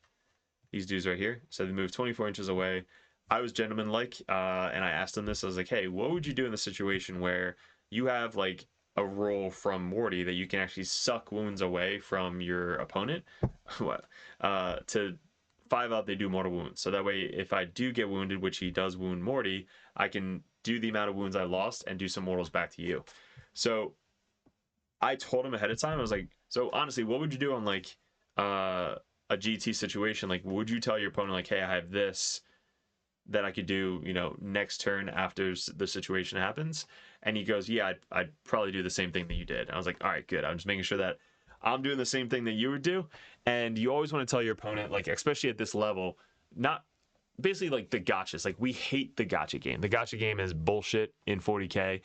These dudes right here. So they moved 24 inches away. I was gentleman-like, and I asked him this. I was like, hey, what would you do in the situation where you have like a roll from Morty that you can actually suck wounds away from your opponent? What? To 5 out, they do mortal wounds. So that way, if I do get wounded, which he does wound Morty, I can do the amount of wounds I lost and do some mortals back to you. So I told him ahead of time. I was like, so honestly, what would you do on like a GT situation? Like, would you tell your opponent like, hey, I have this that I could do, next turn after the situation happens? And he goes, yeah, I'd probably do the same thing that you did. And I was like, all right, good. I'm just making sure that I'm doing the same thing that you would do. And you always want to tell your opponent, like, especially at this level, not basically like the gotchas. Like, we hate the gotcha game. The gotcha game is bullshit in 40k.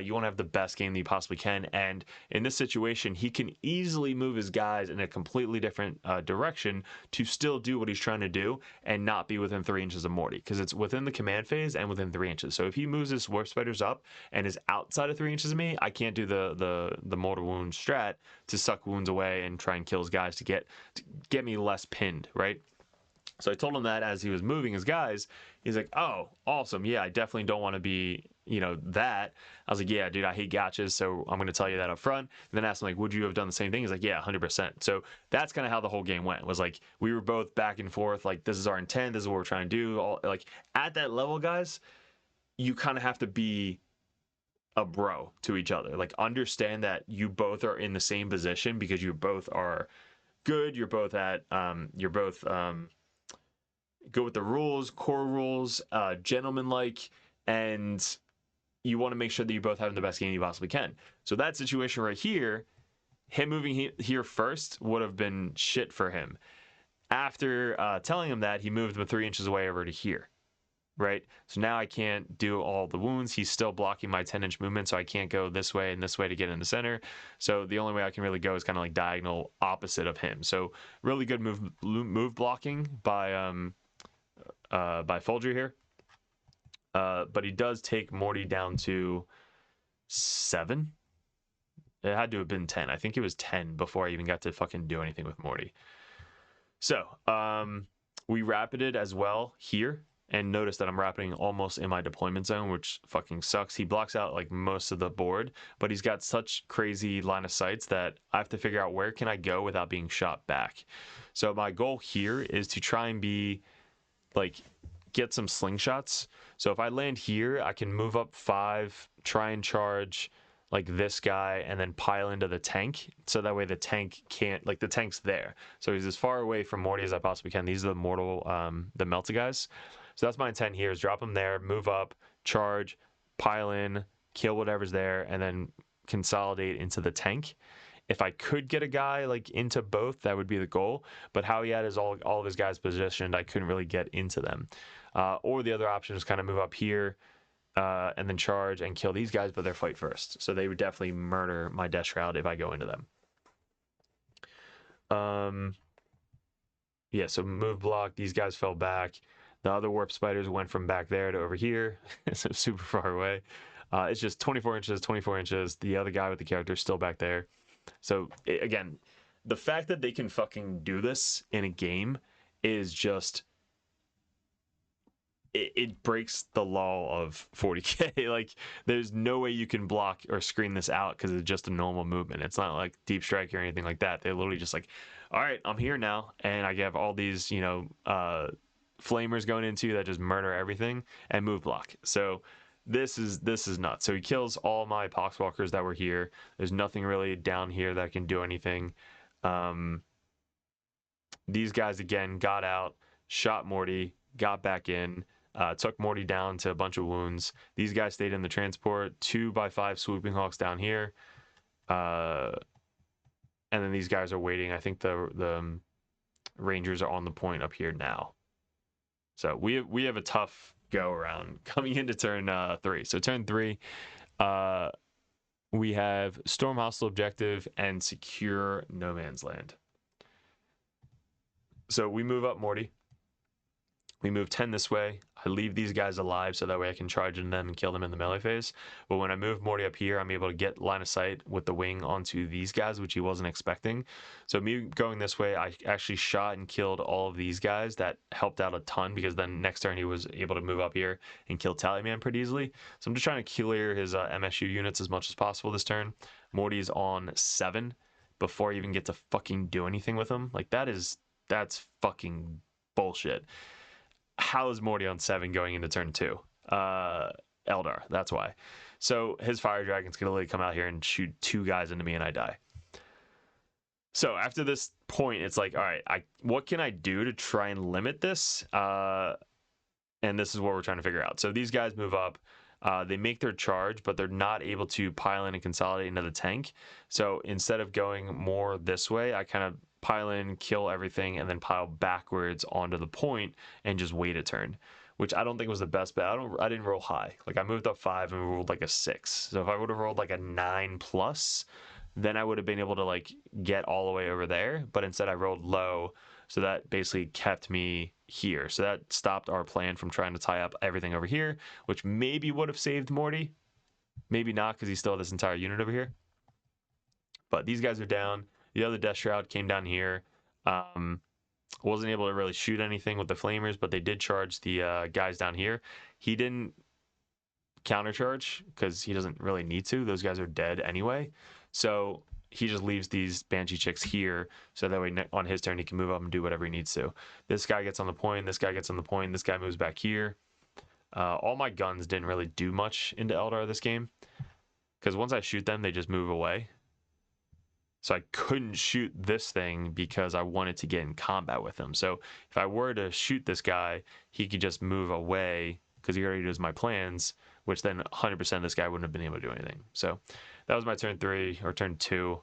You want to have the best game that you possibly can. And in this situation, he can easily move his guys in a completely different direction to still do what he's trying to do and not be within 3 inches of Morty, because it's within the command phase and within 3 inches. So if he moves his warp spiders up and is outside of 3 inches of me, I can't do the mortal wound strat to suck wounds away and try and kill his guys to get me less pinned, right? So I told him that as he was moving his guys. He's like, oh, awesome. Yeah, I definitely don't want to be, that. I was like, yeah, dude, I hate gotchas, so I'm going to tell you that up front. And then asked him, like, would you have done the same thing? He's like, yeah, 100%. So that's kind of how the whole game went. It was like, we were both back and forth, like, this is our intent, this is what we're trying to do. Like, at that level, guys, you kind of have to be a bro to each other. Like, understand that you both are in the same position because you both are good. You're both go with the rules, core rules, gentleman-like, and you want to make sure that you both have the best game you possibly can. So that situation right here, him moving here first would have been shit for him. After telling him that, he moved him 3 inches away over to here. Right? So now I can't do all the wounds. He's still blocking my 10-inch movement, so I can't go this way and this way to get in the center. So the only way I can really go is kind of like diagonal opposite of him. So really good move blocking by Folger here. But he does take Morty down to 7. It had to have been 10. I think it was 10 before I even got to fucking do anything with Morty. So we rapided as well here. And notice that I'm wrapping almost in my deployment zone, which fucking sucks. He blocks out like most of the board, but he's got such crazy line of sights that I have to figure out where can I go without being shot back. So my goal here is to try and be like get some slingshots. So if I land here, I can move up 5, try and charge like this guy, and then pile into the tank. So that way the tank can't, like the tank's there. So he's as far away from Morty as I possibly can. These are the mortal, the melted guys. So that's my intent here is drop them there, move up, charge, pile in, kill whatever's there, and then consolidate into the tank. If I could get a guy like into both, that would be the goal. But how he had his all of his guys positioned, I couldn't really get into them. Or the other option is kind of move up here and then charge and kill these guys, but they're fight first. So they would definitely murder my Death Shroud if I go into them. Yeah, so move block. These guys fell back. The other warp spiders went from back there to over here. So super far away. It's just 24 inches, 24 inches. The other guy with the character is still back there. So again, the fact that they can fucking do this in a game is just, it breaks the law of 40k. Like there's no way you can block or screen this out because it's just a normal movement. It's not like deep strike or anything like that. They're literally just like, all right, I'm here now, and I have all these, you know, flamers going into that just murder everything and move block. So this is nuts. So he kills all my poxwalkers that were here. There's nothing really down here that can do anything. These guys again got out, shot Morty, got back in, took Morty down to a bunch of wounds. These guys stayed in the transport. 2x5 swooping hawks down here, and then these guys are waiting. I think the Rangers are on the point up here now. So we have a tough go around coming into turn 3. So turn 3, we have storm hostile objective and secure no man's land. So we move up Morty. We move 10 this way. I leave these guys alive so that way I can charge into them and kill them in the melee phase. But when I move Morty up here, I'm able to get line of sight with the wing onto these guys, which he wasn't expecting. So me going this way, I actually shot and killed all of these guys. That helped out a ton because then next turn he was able to move up here and kill Tallyman pretty easily. So I'm just trying to clear his MSU units as much as possible this turn. Morty's on 7 before I even get to fucking do anything with him. Like that's fucking bullshit. How is Morty on 7 going into turn 2? Eldar, that's why. So his fire dragons can literally come out here and shoot 2 guys into me and I die. So after this point, it's like, all right, what can I do to try and limit this? And this is what we're trying to figure out. So these guys move up. They make their charge, but they're not able to pile in and consolidate into the tank. So instead of going more this way, I kind of pile in, kill everything, and then pile backwards onto the point and just wait a turn, which I don't think was the best bet. I didn't roll high. Like I moved up 5 and rolled like a 6. So if I would have rolled like a 9+, then I would have been able to like get all the way over there. But instead I rolled low, so that basically kept me here. So that stopped our plan from trying to tie up everything over here, which maybe would have saved Morty. Maybe not, because he still had this entire unit over here. But these guys are down. The other Death Shroud came down here. Wasn't able to really shoot anything with the flamers, but they did charge the guys down here. He didn't countercharge because he doesn't really need to. Those guys are dead anyway. So he just leaves these Banshee chicks here, so that way on his turn he can move up and do whatever he needs to. This guy gets on the point. This guy gets on the point. This guy moves back here. All my guns didn't really do much into Eldar this game, because once I shoot them, they just move away. So I couldn't shoot this thing because I wanted to get in combat with him. So if I were to shoot this guy, he could just move away, because he already does my plans, which then 100% this guy wouldn't have been able to do anything. So that was my turn 3 or turn 2.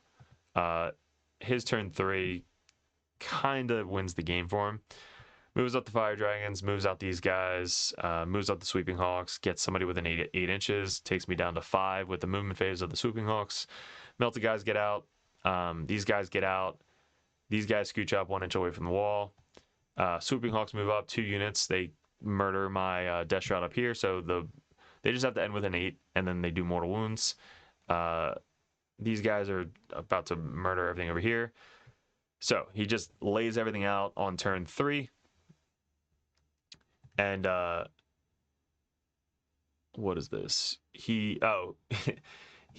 His turn 3 kind of wins the game for him. Moves up the Fire Dragons, moves out these guys, moves up the Sweeping Hawks, gets somebody within 8 inches, takes me down to 5 with the movement phase of the Sweeping Hawks. Melted guys get out. These guys get out. These guys scooch up 1 inch away from the wall. Swooping Hawks move up 2 units. They murder my Death Shroud up here, so they just have to end with an 8, and then they do mortal wounds. These guys are about to murder everything over here. So he just lays everything out on turn 3. And what is this? He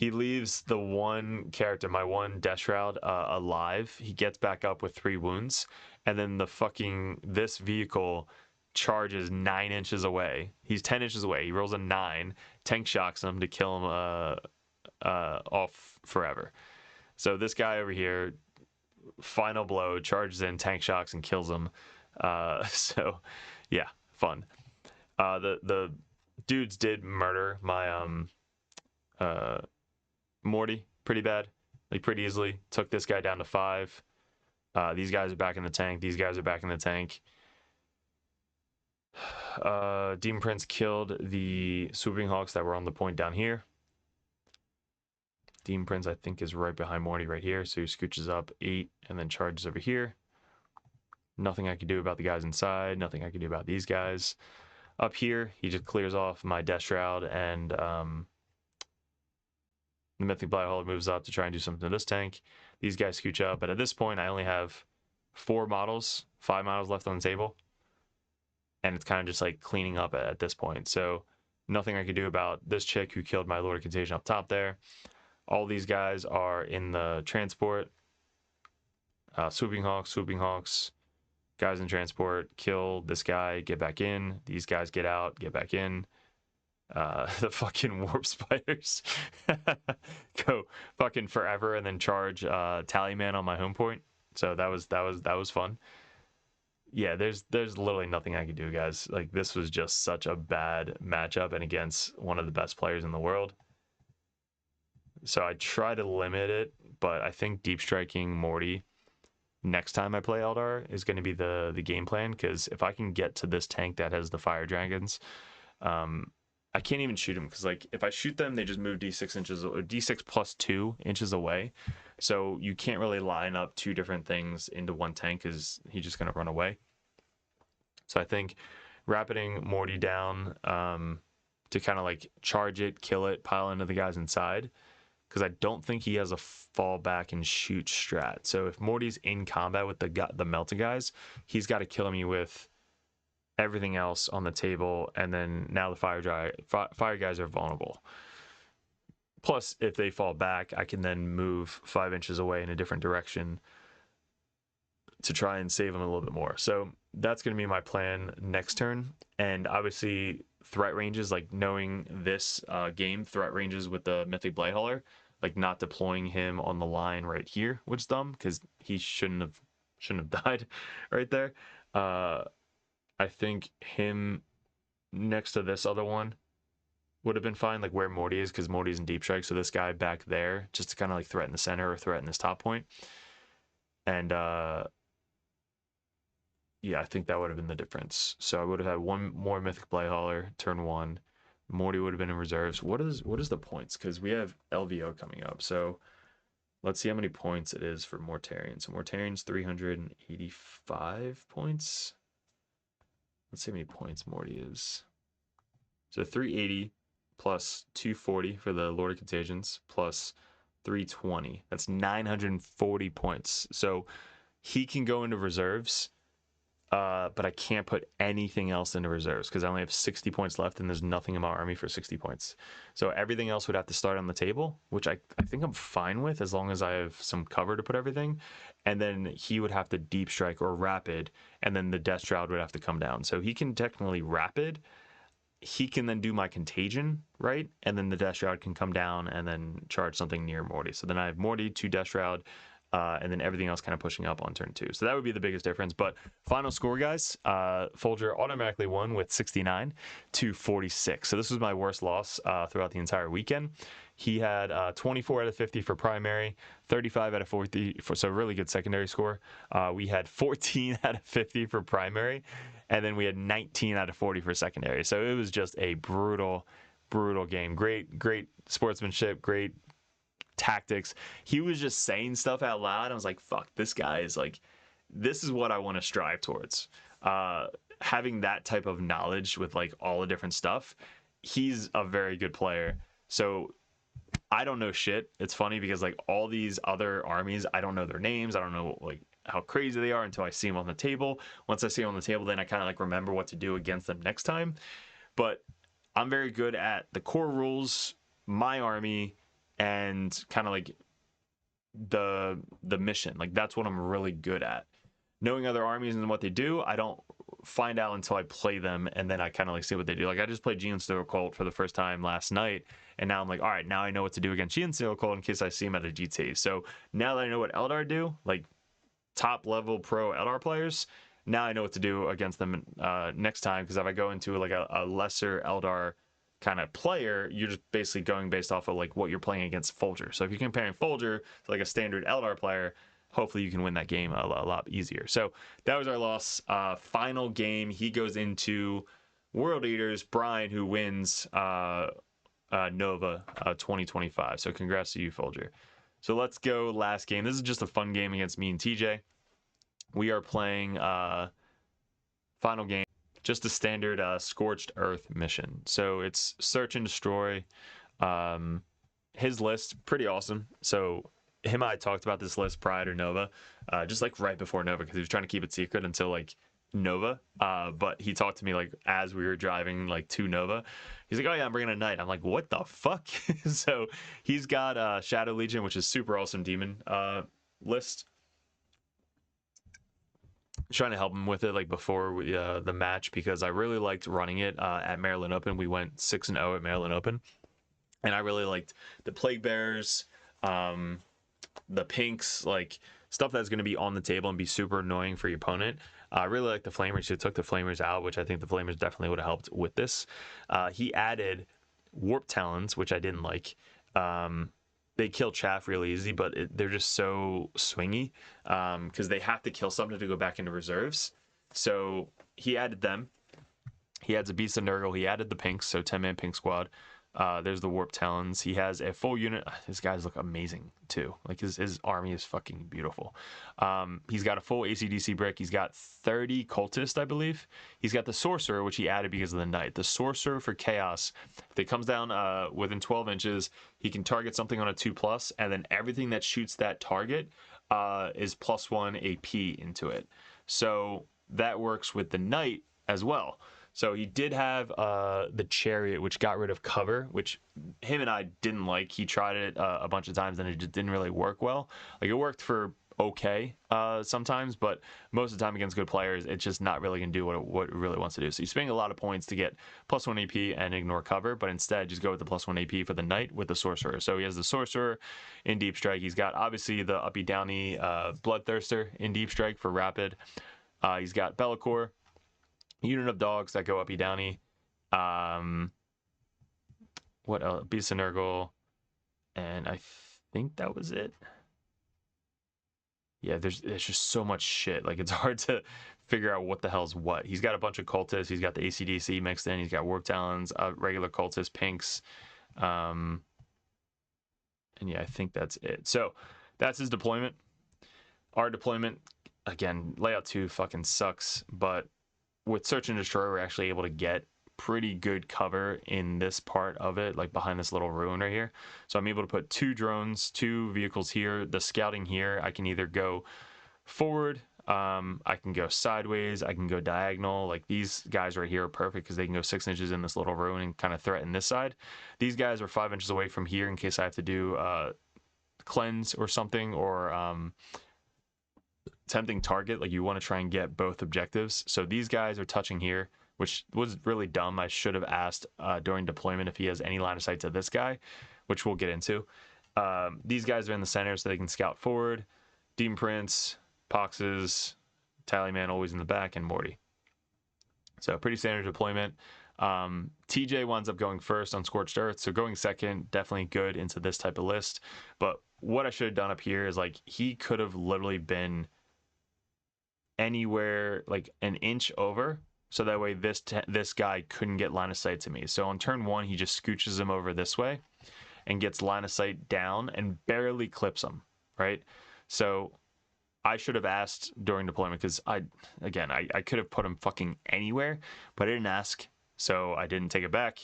leaves the one character, my one Death Shroud, alive. He gets back up with 3 wounds, and then this vehicle charges 9 inches away. He's 10 inches away. He rolls a 9. Tank shocks him to kill him off forever. So this guy over here, final blow, charges in, tank shocks, and kills him. So yeah, fun. The dudes did murder my Morty pretty bad, like pretty easily. Took this guy down to 5. These guys are back in the tank. These guys are back in the tank. Demon Prince killed the Swooping Hawks that were on the point down here. Demon Prince, I think, is right behind Morty right here, so he scooches up 8 and then charges over here. Nothing I can do about the guys inside. Nothing I can do about these guys. Up here, he just clears off my Death Shroud, and the Mythic Blighthauler moves up to try and do something to this tank. These guys scooch up, but at this point, I only have 5 models left on the table, and it's kind of just like cleaning up at this point. So nothing I can do about this chick who killed my Lord of Contagion up top there. All these guys are in the transport. Swooping Hawks, guys in transport, kill this guy, get back in. These guys get out, get back in. The fucking warp spiders go fucking forever and then charge Tallyman on my home point. So that was fun. Yeah, there's literally nothing I could do, guys. Like, this was just such a bad matchup and against one of the best players in the world. So I try to limit it, but I think deep striking Morty next time I play Aeldari is going to be the game plan, because if I can get to this tank that has the Fire Dragons, I can't even shoot them, because like if I shoot them, they just move d6 inches or d6 plus 2 inches away. So you can't really line up 2 different things into one tank, because he's just going to run away. So I think rapiding Morty down to kind of like charge it, kill it, pile into the guys inside, because I don't think he has a fall back and shoot strat. So if Morty's in combat with the melted guys, he's got to kill me with everything else on the table, and then now the fire guys are vulnerable. Plus, if they fall back, I can then move 5 inches away in a different direction to try and save them a little bit more. So that's going to be my plan next turn. And obviously, threat ranges, like knowing this game, threat ranges with the Mythic Blighthauler, like not deploying him on the line right here, which is dumb, because he shouldn't have died right there. I think him next to this other one would have been fine, like where Morty is, because Morty's in deep strike. So this guy back there, just to kind of like threaten the center or threaten this top point. And yeah, I think that would have been the difference. So I would have had one more Mythic Blighthauler turn 1. Morty would have been in reserves. What is the points? Because we have LVO coming up. So let's see how many points it is for Mortarion. So Mortarion's 385 points. Let's see how many points Morty is. So 380 plus 240 for the Lord of Contagions plus 320. That's 940 points. So he can go into reserves, but I can't put anything else into reserves because I only have 60 points left and there's nothing in my army for 60 points. So everything else would have to start on the table, which I think I'm fine with as long as I have some cover to put everything. And then he would have to deep strike or rapid, and then the Death Shroud would have to come down. So he can technically rapid. He can then do my contagion, right? And then the Death Shroud can come down and then charge something near Morty. So then I have Morty, 2 Death Shroud, and then everything else kind of pushing up on turn 2. So that would be the biggest difference. But final score, guys, Folger automatically won with 69 to 46. So this was my worst loss throughout the entire weekend. He had 24 out of 50 for primary, 35 out of 40, so really good secondary score. We had 14 out of 50 for primary, and then we had 19 out of 40 for secondary. So it was just a brutal game. Great sportsmanship, great tactics. He was just saying stuff out loud. I was like, fuck, this guy is like, this is what I want to strive towards. Having that type of knowledge with like all the different stuff, he's a very good player. So I don't know shit. It's funny because like all these other armies, I don't know their names. I don't know like how crazy they are until I see them on the table. Once I see them on the table, then I kind of like remember what to do against them next time. But I'm very good at the core rules, my army, and kind of like the mission. Like that's what I'm really good at. Knowing other armies and what they do, I don't find out until I play them, and then I kind of like see what they do. Like I just played Geonsteel Cult for the first time last night, and now I'm like, all right, now I know what to do against Geonsteel Cult in case I see him at a GT. So now that I know what Aeldari do, like top level pro Aeldari players, now I know what to do against them next time. Because if I go into like a lesser Aeldari kind of player, you're just basically going based off of like what you're playing against Folger. So if you're comparing Folger to like a standard Aeldari player, hopefully you can win that game a lot easier. So that was our loss. Final game, he goes into World Eaters, Brian, who wins Nova 2025. So congrats to you, Folger. So let's go last game. This is just a fun game against me and TJ. We are playing final game, just a standard Scorched Earth mission. So it's search and destroy. His list, pretty awesome. So him and I talked about this list prior to Nova, just like right before Nova, because he was trying to keep it secret until like Nova. But he talked to me like as we were driving like to Nova. He's like, oh yeah, I'm bringing a knight. I'm like, what the fuck? So he's got Shadow Legion, which is super awesome demon list. Trying to help him with it like before the match, because I really liked running it at Maryland Open. We went 6-0 at Maryland Open, and I really liked the Plague Bearers, the pinks, like stuff that's going to be on the table and be super annoying for your opponent. I really like the Flamers. He took the Flamers out, which I think the Flamers definitely would have helped with this. He added Warp Talons, which I didn't like. They kill chaff really easy, but they're just so swingy because they have to kill something to go back into reserves. So he added them. He adds a Beast of Nurgle. He added the pinks, so 10-man pink squad. There's the Warp Talons. He has a full unit. His guys look amazing too. Like his army is fucking beautiful. He's got a full AC/DC brick. He's got 30 cultists, I believe. He's got the Sorcerer, which he added because of the Knight. The Sorcerer for Chaos, if it comes down within 12 inches, he can target something on a 2+, and then everything that shoots that target is +1 AP into it. So that works with the Knight as well. So he did have the Chariot, which got rid of cover, which him and I didn't like. He tried it a bunch of times, and it just didn't really work well. Like, it worked for okay sometimes, but most of the time against good players, it's just not really going to do what it really wants to do. So you're spending a lot of points to get +1 AP and ignore cover, but instead just go with the +1 AP for the Knight with the Sorcerer. So he has the Sorcerer in Deep Strike. He's got, obviously, the uppy downy Bloodthirster in Deep Strike for rapid. He's got Be'lakor, unit of dogs that go uppy downy. What else? Beast of Nurgle, and I think that was it. Yeah, there's just so much shit. Like, it's hard to figure out what the hell's what. He's got a bunch of cultists. He's got the AC/DC mixed in. He's got Warp Talons, regular cultists, pinks, and yeah, I think that's it. So that's his deployment. Our deployment, again, layout 2 fucking sucks, but with Search and Destroy, we're actually able to get pretty good cover in this part of it, like behind this little ruin right here. So I'm able to put 2 drones, 2 vehicles here. The scouting here, I can either go forward, I can go sideways, I can go diagonal. Like, these guys right here are perfect because they can go 6 inches in this little ruin and kind of threaten this side. These guys are 5 inches away from here in case I have to do cleanse or something, or tempting target. Like, you want to try and get both objectives. So these guys are touching here, which was really dumb. I should have asked during deployment if he has any line of sight to this guy, which we'll get into. These guys are in the center so they can scout forward. Demon Prince, Poxes, Tallyman always in the back, and Morty. So pretty standard deployment. TJ winds up going first on Scorched Earth, so going second, definitely good into this type of list. But what I should have done up here is like he could have literally been anywhere like an inch over, so that way this guy couldn't get line of sight to me. So on turn 1, he just scooches him over this way and gets line of sight down and barely clips him, right? So I should have asked during deployment, because I could have put him fucking anywhere, but I didn't ask, so I didn't take it back.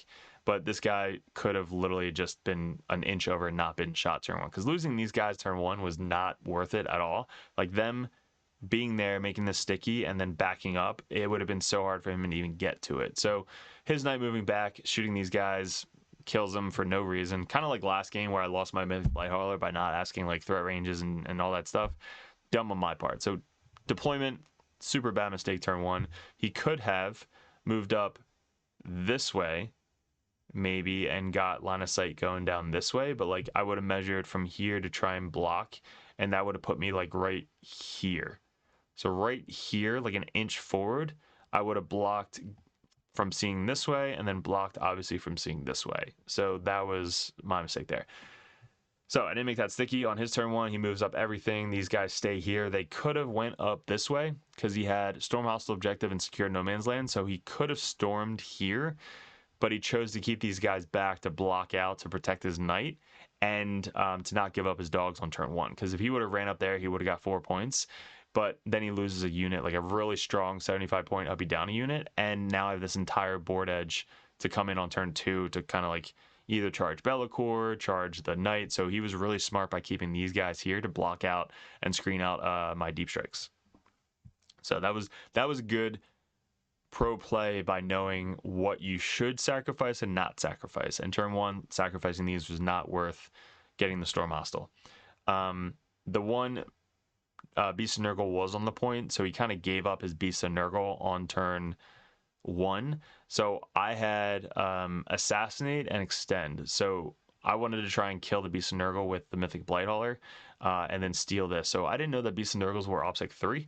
But this guy could have literally just been an inch over and not been shot turn 1, because losing these guys turn 1 was not worth it at all. Like them being there, making this sticky, and then backing up, it would have been so hard for him to even get to it. So his knight moving back, shooting these guys, kills them for no reason. Kind of like last game where I lost my Mythic Light Hauler by not asking like threat ranges and all that stuff. Dumb on my part. So deployment, super bad mistake turn 1. He could have moved up this way maybe and got line of sight going down this way, but like I would have measured from here to try and block, and that would have put me like right here. So right here, like an inch forward, I would have blocked from seeing this way, and then blocked obviously from seeing this way. So that was my mistake there. So I didn't make that sticky. On his turn 1, he moves up everything. These guys stay here. They could have went up this way because he had Storm Hostile Objective and Secured No Man's Land, so he could have stormed here, but he chose to keep these guys back to block out, to protect his knight, and to not give up his dogs on turn 1. Because if he would have ran up there, he would have got 4 points. But then he loses a unit, like a really strong 75-point uppy downy unit, and now I have this entire board edge to come in on turn 2 to kind of like either charge Be'lakor, charge the knight. So he was really smart by keeping these guys here to block out and screen out my deep strikes. So that was good pro play by knowing what you should sacrifice and not sacrifice. And turn 1, sacrificing these was not worth getting the Storm Hostile. The one Beast of Nurgle was on the point, so he kind of gave up his Beast of Nurgle on turn 1. So I had Assassinate and Extend. So I wanted to try and kill the Beast of Nurgle with the Mythic Blighthaller and then steal this. So I didn't know that Beast of Nurgles were OPSEC 3.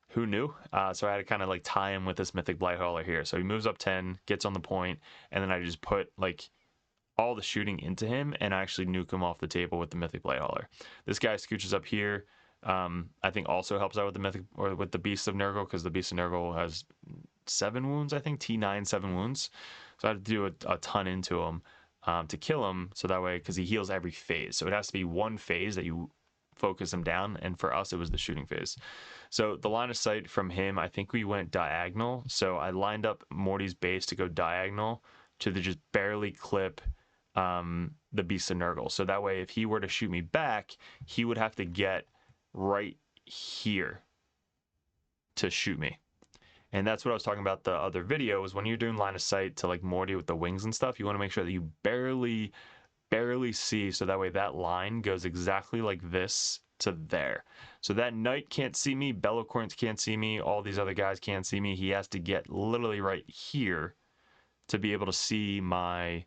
Who knew? So I had to kind of like tie him with this Mythic Blighthaller here. So he moves up 10, gets on the point, and then I just put like all the shooting into him and I actually nuke him off the table with the Mythic Blighthaller. This guy scooches up here. I think also helps out with the Mythic or with the Beast of Nurgle, because the Beast of Nurgle has 7 wounds, I think, T9, 7 wounds. So I had to do a ton into him to kill him, so that way, because he heals every phase. So it has to be one phase that you focus him down, and for us, it was the shooting phase. So the line of sight from him, I think we went diagonal. So I lined up Morty's base to go diagonal to just barely clip the Beast of Nurgle. So that way, if he were to shoot me back, he would have to get right here to shoot me. And that's what I was talking about the other video, is when you're doing line of sight to like Morty with the wings and stuff, you want to make sure that you barely see, so that way that line goes exactly like this to there. So that knight can't see me, Be'lakor can't see me, all these other guys can't see me. He has to get literally right here to be able to see my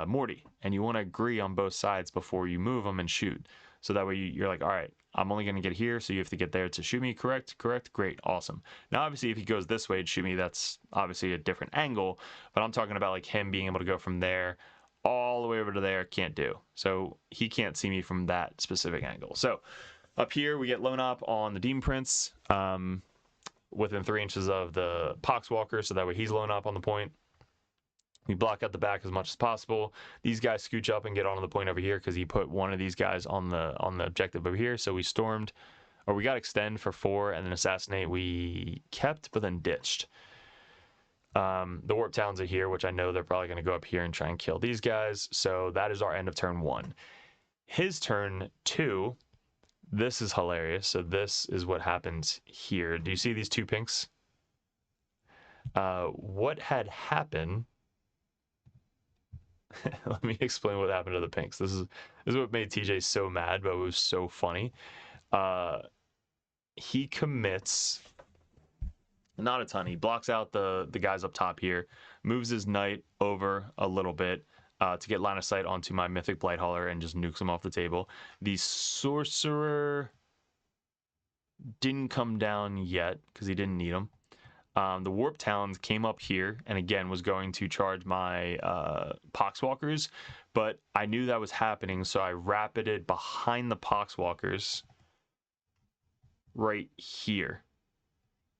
Morty. And you want to agree on both sides before you move them and shoot. So that way you're like, all right, I'm only going to get here, so you have to get there to shoot me. Correct, great, awesome. Now, obviously, if he goes this way to shoot me, that's obviously a different angle, but I'm talking about like him being able to go from there all the way over to there, can't do. So he can't see me from that specific angle. So up here, we get Lone Op on the Demon Prince within 3 inches of the Poxwalker, so that way he's Lone Op on the point. We block out the back as much as possible. These guys scooch up and get onto the point over here because he put one of these guys on the objective over here. So we stormed, or we got Extend for 4, and then Assassinate we kept, but then ditched. The Warp Towns are here, which I know they're probably going to go up here and try and kill these guys. So that is our end of turn 1. His turn 2, this is hilarious. So this is what happens here. Do you see these 2 pinks? What had happened... Let me explain what happened to the pinks. This is what made TJ so mad, but it was so funny. He commits not a ton. He blocks out the guys up top here, moves his knight over a little bit, to get line of sight onto my Mythic Blightholder and just nukes them off the table. The Sorcerer didn't come down yet because he didn't need them. The Warp Talons came up here and again was going to charge my Poxwalkers, but I knew that was happening, so I rapided behind the Poxwalkers right here.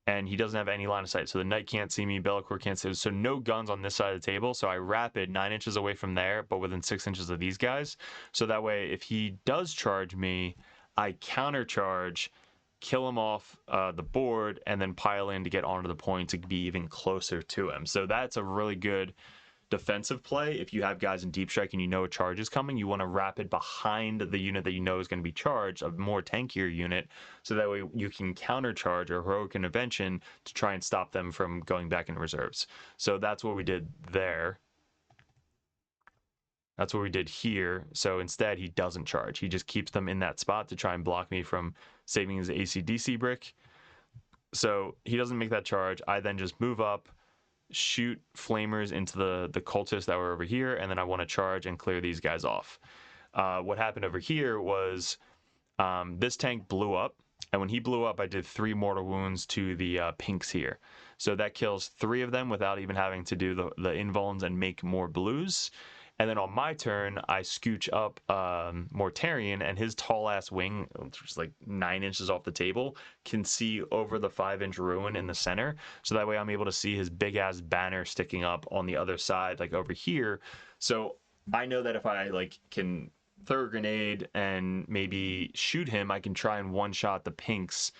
And he doesn't have any line of sight, so the Knight can't see me, Be'lakor can't see me, so no guns on this side of the table, so I rapid 9 inches away from there, but within 6 inches of these guys, so that way if he does charge me, I countercharge, kill him off the board, and then pile in to get onto the point to be even closer to him. So that's a really good defensive play. If you have guys in deep strike and you know a charge is coming, you want to rapid behind the unit that you know is going to be charged, a more tankier unit, so that way you can countercharge or heroic intervention to try and stop them from going back in reserves. So that's what we did there. That's what we did here. So instead, he doesn't charge. He just keeps them in that spot to try and block me from saving his AC/DC brick. So he doesn't make that charge. I then just move up, shoot flamers into the cultists that were over here, and then I want to charge and clear these guys off. What happened over here was this tank blew up, and when he blew up, I did 3 mortal wounds to the pinks here. So that kills 3 of them without even having to do the invulns and make more blues. And then on my turn, I scooch up Mortarion, and his tall-ass wing, which is like 9 inches off the table, can see over the 5-inch ruin in the center. So that way I'm able to see his big-ass banner sticking up on the other side, like over here. So I know that if I like can throw a grenade and maybe shoot him, I can try and one-shot the pinks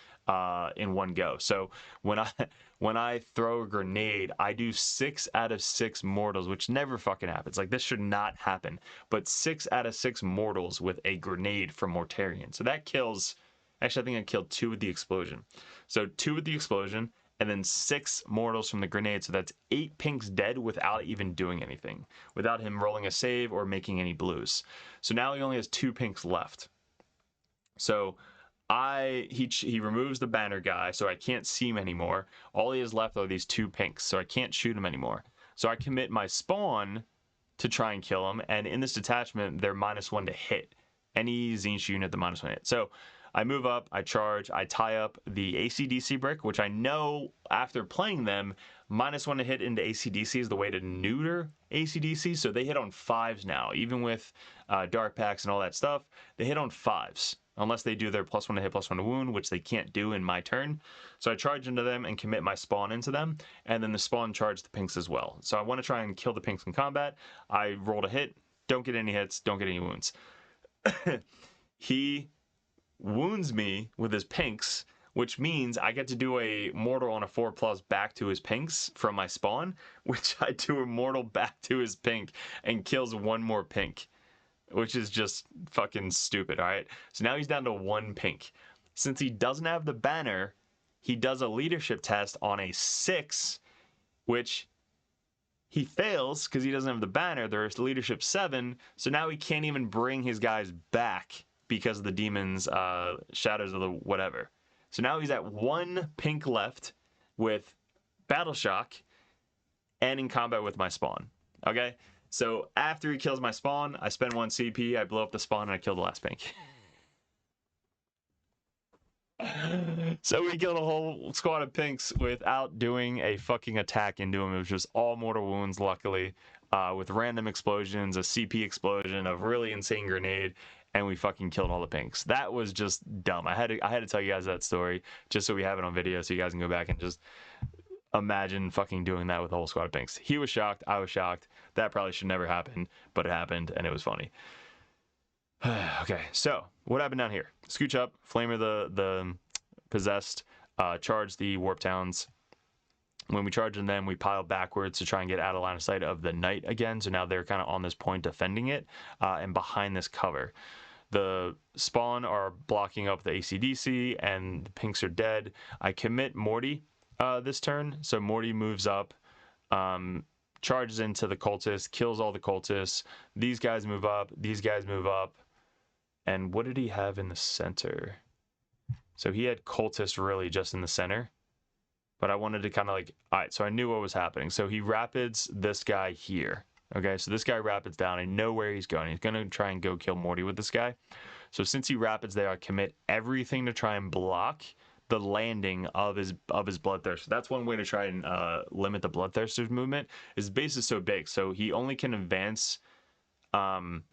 in one go. So when I throw a grenade, I do 6 out of 6 mortals, which never fucking happens. Like, this should not happen. But 6 out of 6 mortals with a grenade from Mortarion. So that kills... Actually, I think I killed 2 with the explosion. So 2 with the explosion, and then 6 mortals from the grenade. So that's 8 pinks dead without even doing anything. Without him rolling a save or making any blues. So now he only has 2 pinks left. So... he removes the banner guy, so I can't see him anymore. All he has left are these 2 pinks, so I can't shoot him anymore. So I commit my spawn to try and kill him, and in this detachment, they're -1 to hit. Any Tzeentch unit, the -1 hit. So I move up, I charge, I tie up the AC/DC brick, which I know after playing them, -1 to hit into AC/DC is the way to neuter AC/DC, so they hit on 5s now. Even with dark packs and all that stuff, they hit on 5s. Unless they do their +1 to hit, +1 to wound, which they can't do in my turn. So I charge into them and commit my spawn into them, and then the spawn charge the pinks as well. So I want to try and kill the pinks in combat. I rolled a hit, don't get any hits, don't get any wounds. He wounds me with his pinks, which means I get to do a mortal on a 4+ back to his pinks from my spawn, which I do a mortal back to his pink and kills 1 more pink. Which is just fucking stupid, all right? So now he's down to 1 pink. Since he doesn't have the banner, he does a leadership test on a 6, which he fails because he doesn't have the banner. There's leadership 7, so now he can't even bring his guys back because of the demons, shadows of the whatever. So now he's at 1 pink left with Battle Shock and in combat with my spawn, okay? So after he kills my spawn, I spend 1 CP, I blow up the spawn, and I kill the last pink. So we killed a whole squad of pinks without doing a fucking attack into him. It was just all mortal wounds, luckily, with random explosions, a CP explosion, a really insane grenade, and we fucking killed all the pinks. That was just dumb. I had to tell you guys that story just so we have it on video so you guys can go back and just... imagine fucking doing that with a whole squad of pinks. He was shocked. I was shocked. That probably should never happen, but it happened, and it was funny. Okay, so what happened down here? Scooch up, flamer the possessed, charge the warp towns. When we charge in them, we pile backwards to try and get out of line of sight of the knight again. So now they're kind of on this point defending it, and behind this cover. The spawn are blocking up the AC/DC, and the pinks are dead. I commit Morty this turn, so Morty moves up, charges into the cultists, kills all the cultists. These guys move up, these guys move up, and what did he have in the center? So he had cultists really just in the center, but I wanted to kind of like, all right, so I knew what was happening. So he rapids this guy here, Okay, so this guy rapids down. I know where he's going. He's going to try and go kill Morty with this guy. So since he rapids there, I commit everything to try and block the landing of his Bloodthirster. That's one way to try and limit the Bloodthirster's movement. His base is so big, so he only can advance.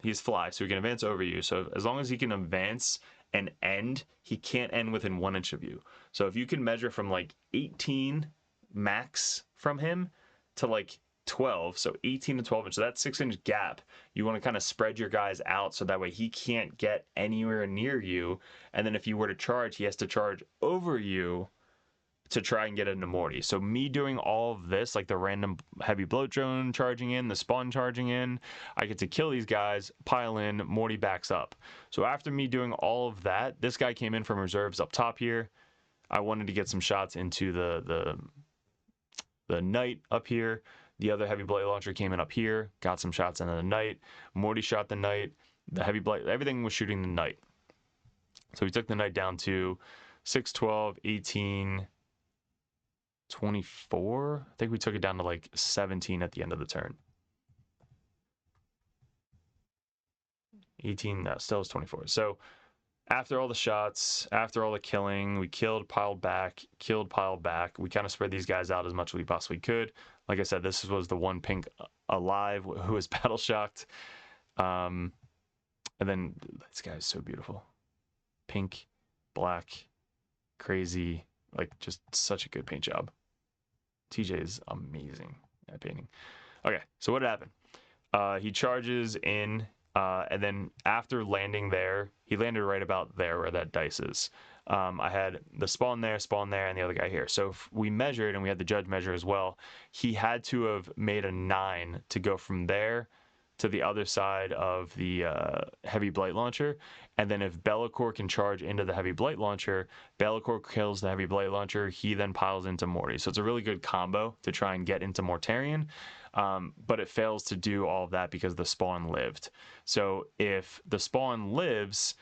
He's fly, so he can advance over you. So as long as he can advance and end, he can't end within 1 inch of you. So if you can measure from like 18 max from him to like 12, so 18 to 12 inch, so that 6-inch gap, you want to kind of spread your guys out so that way he can't get anywhere near you. And then if you were to charge, he has to charge over you to try and get into Morty. So me doing all of this, like the random heavy bloat drone charging in, the spawn charging in, I get to kill these guys, pile in, Morty backs up. So after me doing all of that, this guy came in from reserves up top here. I wanted to get some shots into the knight up here. The other heavy blade launcher came in up here, got some shots into the knight. Morty shot the knight. The heavy blade, everything was shooting the knight. So we took the knight down to 6, 12, 18, 24. I think we took it down to like 17 at the end of the turn. 18, no, still was 24. So after all the shots, after all the killing, we killed, piled back, killed, piled back. We kind of spread these guys out as much as we possibly could. Like I said, this was the one pink alive who was battle shocked. And then this guy is so beautiful. Pink, black, crazy, like just such a good paint job. TJ is amazing at painting. Okay, so what happened? He charges in, and then after landing there, he landed right about there where that dice is. I had the spawn there, and the other guy here. So if we measured, and we had the judge measure as well, he had to have made a 9 to go from there to the other side of the heavy blight launcher. And then if Be'lakor can charge into the heavy blight launcher, Be'lakor kills the heavy blight launcher, he then piles into Morty. So it's a really good combo to try and get into Mortarion, but it fails to do all of that because the spawn lived. So if the spawn lives,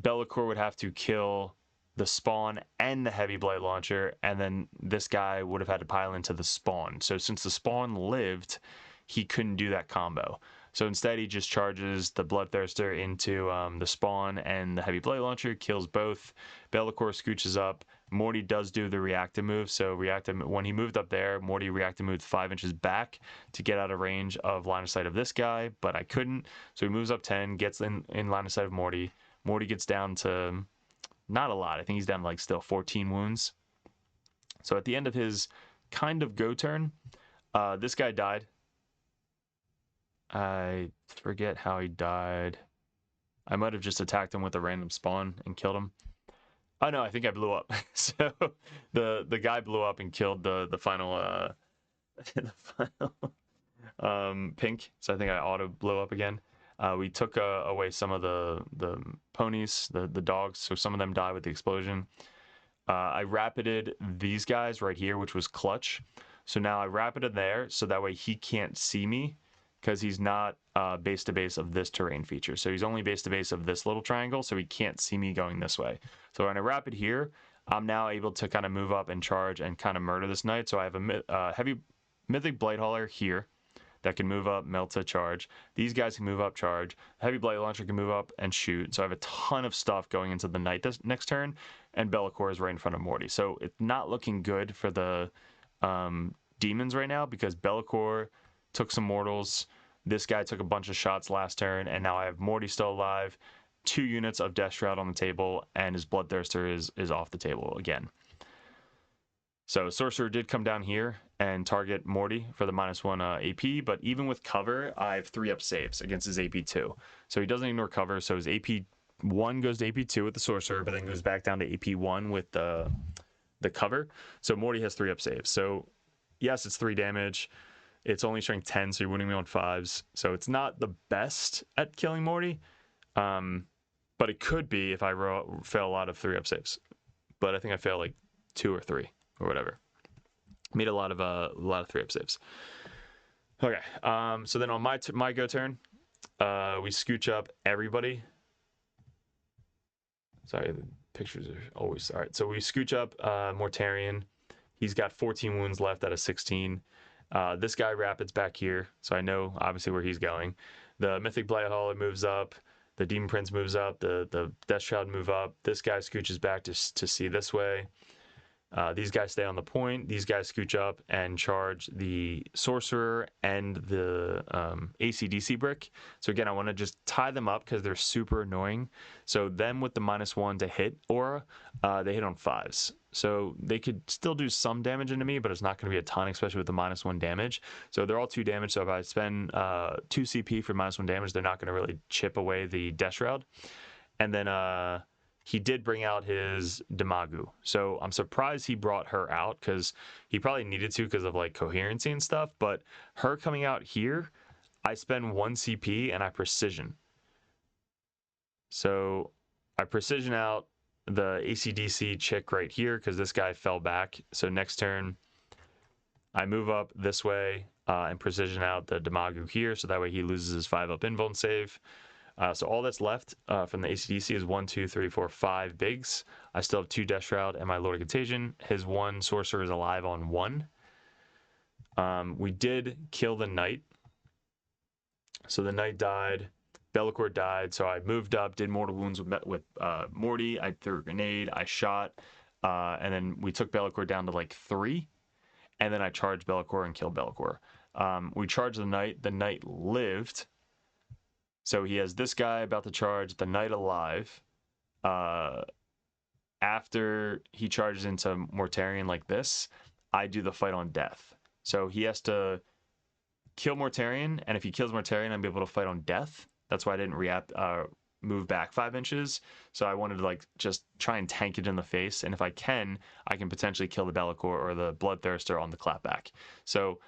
Be'lakor would have to kill the spawn and the heavy blight launcher, and then this guy would have had to pile into the spawn. So since the spawn lived, he couldn't do that combo. So instead, he just charges the Bloodthirster into the spawn and the heavy blade launcher, kills both. Be'lakor scooches up. Morty does do the reactive move. So when he moved up there, Morty reactive moved 5 inches back to get out of range of line of sight of this guy, but I couldn't. So he moves up 10, gets in line of sight of Morty. Morty gets down to not a lot. I think he's down to like still 14 wounds. So at the end of his kind of go turn, this guy died. I forget how he died. I might have just attacked him with a random spawn and killed him. Oh no, I think I blew up. So the guy blew up and killed the final the final pink. So I think I auto blew up again. We took away some of the ponies, the dogs, so some of them died with the explosion. I rapided these guys right here, which was clutch. So now I rapided there, so that way he can't see me, because he's not base to base of this terrain feature. So he's only base to base of this little triangle, so he can't see me going this way. So when I rapid here, I'm now able to kind of move up and charge and kind of murder this knight. So I have a heavy mythic blade hauler here that can move up, melt to charge. These guys can move up, charge. Heavy blade launcher can move up and shoot. So I have a ton of stuff going into the knight this next turn, and Be'lakor is right in front of Morty. So it's not looking good for the demons right now, because Be'lakor took some mortals. This guy took a bunch of shots last turn, and now I have Morty still alive, 2 units of Death Shroud on the table, and his Bloodthirster is off the table again. So Sorcerer did come down here and target Morty for the -1 AP, but even with cover, I have 3-up saves against his AP2. So he doesn't ignore cover, so his AP1 goes to AP2 with the Sorcerer, but then goes back down to AP1 with the cover. So Morty has 3-up saves. So yes, it's 3 damage. It's only showing 10, so you're winning me on 5s. So it's not the best at killing Morty, but it could be if I fail a lot of 3-up saves. But I think I fail like 2 or 3 or whatever. Made a lot of 3-up saves. Okay, so then on my go turn, we scooch up everybody. Sorry, the pictures are always all right. So we scooch up Mortarion. He's got 14 wounds left out of 16. This guy rapids back here, so I know obviously where he's going. The Mythic Blight Hauler moves up. The Demon Prince moves up. The Death Shroud move up. This guy scooches back to see this way. These guys stay on the point. These guys scooch up and charge the Sorcerer and the AC/DC brick. So again, I want to just tie them up because they're super annoying. So them with the -1 to hit aura, they hit on 5s. So they could still do some damage into me, but it's not going to be a ton, especially with the -1 damage. So they're all 2 damage. So if I spend 2 CP for -1 damage, they're not going to really chip away the Death Shroud. And then he did bring out his Demagu. So I'm surprised he brought her out because he probably needed to because of like coherency and stuff. But her coming out here, I spend 1 CP and I precision. So I precision out the AC/DC chick right here because this guy fell back. So next turn, I move up this way and precision out the Demagu here. So that way he loses his 5-up invuln save. So all that's left from the AC/DC is 1, 2, 3, 4, 5 bigs. I still have 2 Death Shroud and my Lord of Contagion. His 1 Sorcerer is alive on 1. We did kill the Knight. So the Knight died. Bellicor died. So I moved up, did mortal wounds with Morty. I threw a grenade. I shot. And then we took Bellicor down to like 3. And then I charged Bellicor and killed Bellicor. We charged the Knight. The Knight lived. So he has this guy about to charge, the Knight alive. After he charges into Mortarion like this, I do the fight on death. So he has to kill Mortarion, and if he kills Mortarion, I'm able to fight on death. That's why I didn't move back 5 inches. So I wanted to like just try and tank it in the face, and if I can potentially kill the Bellicor or the Bloodthirster on the clapback. So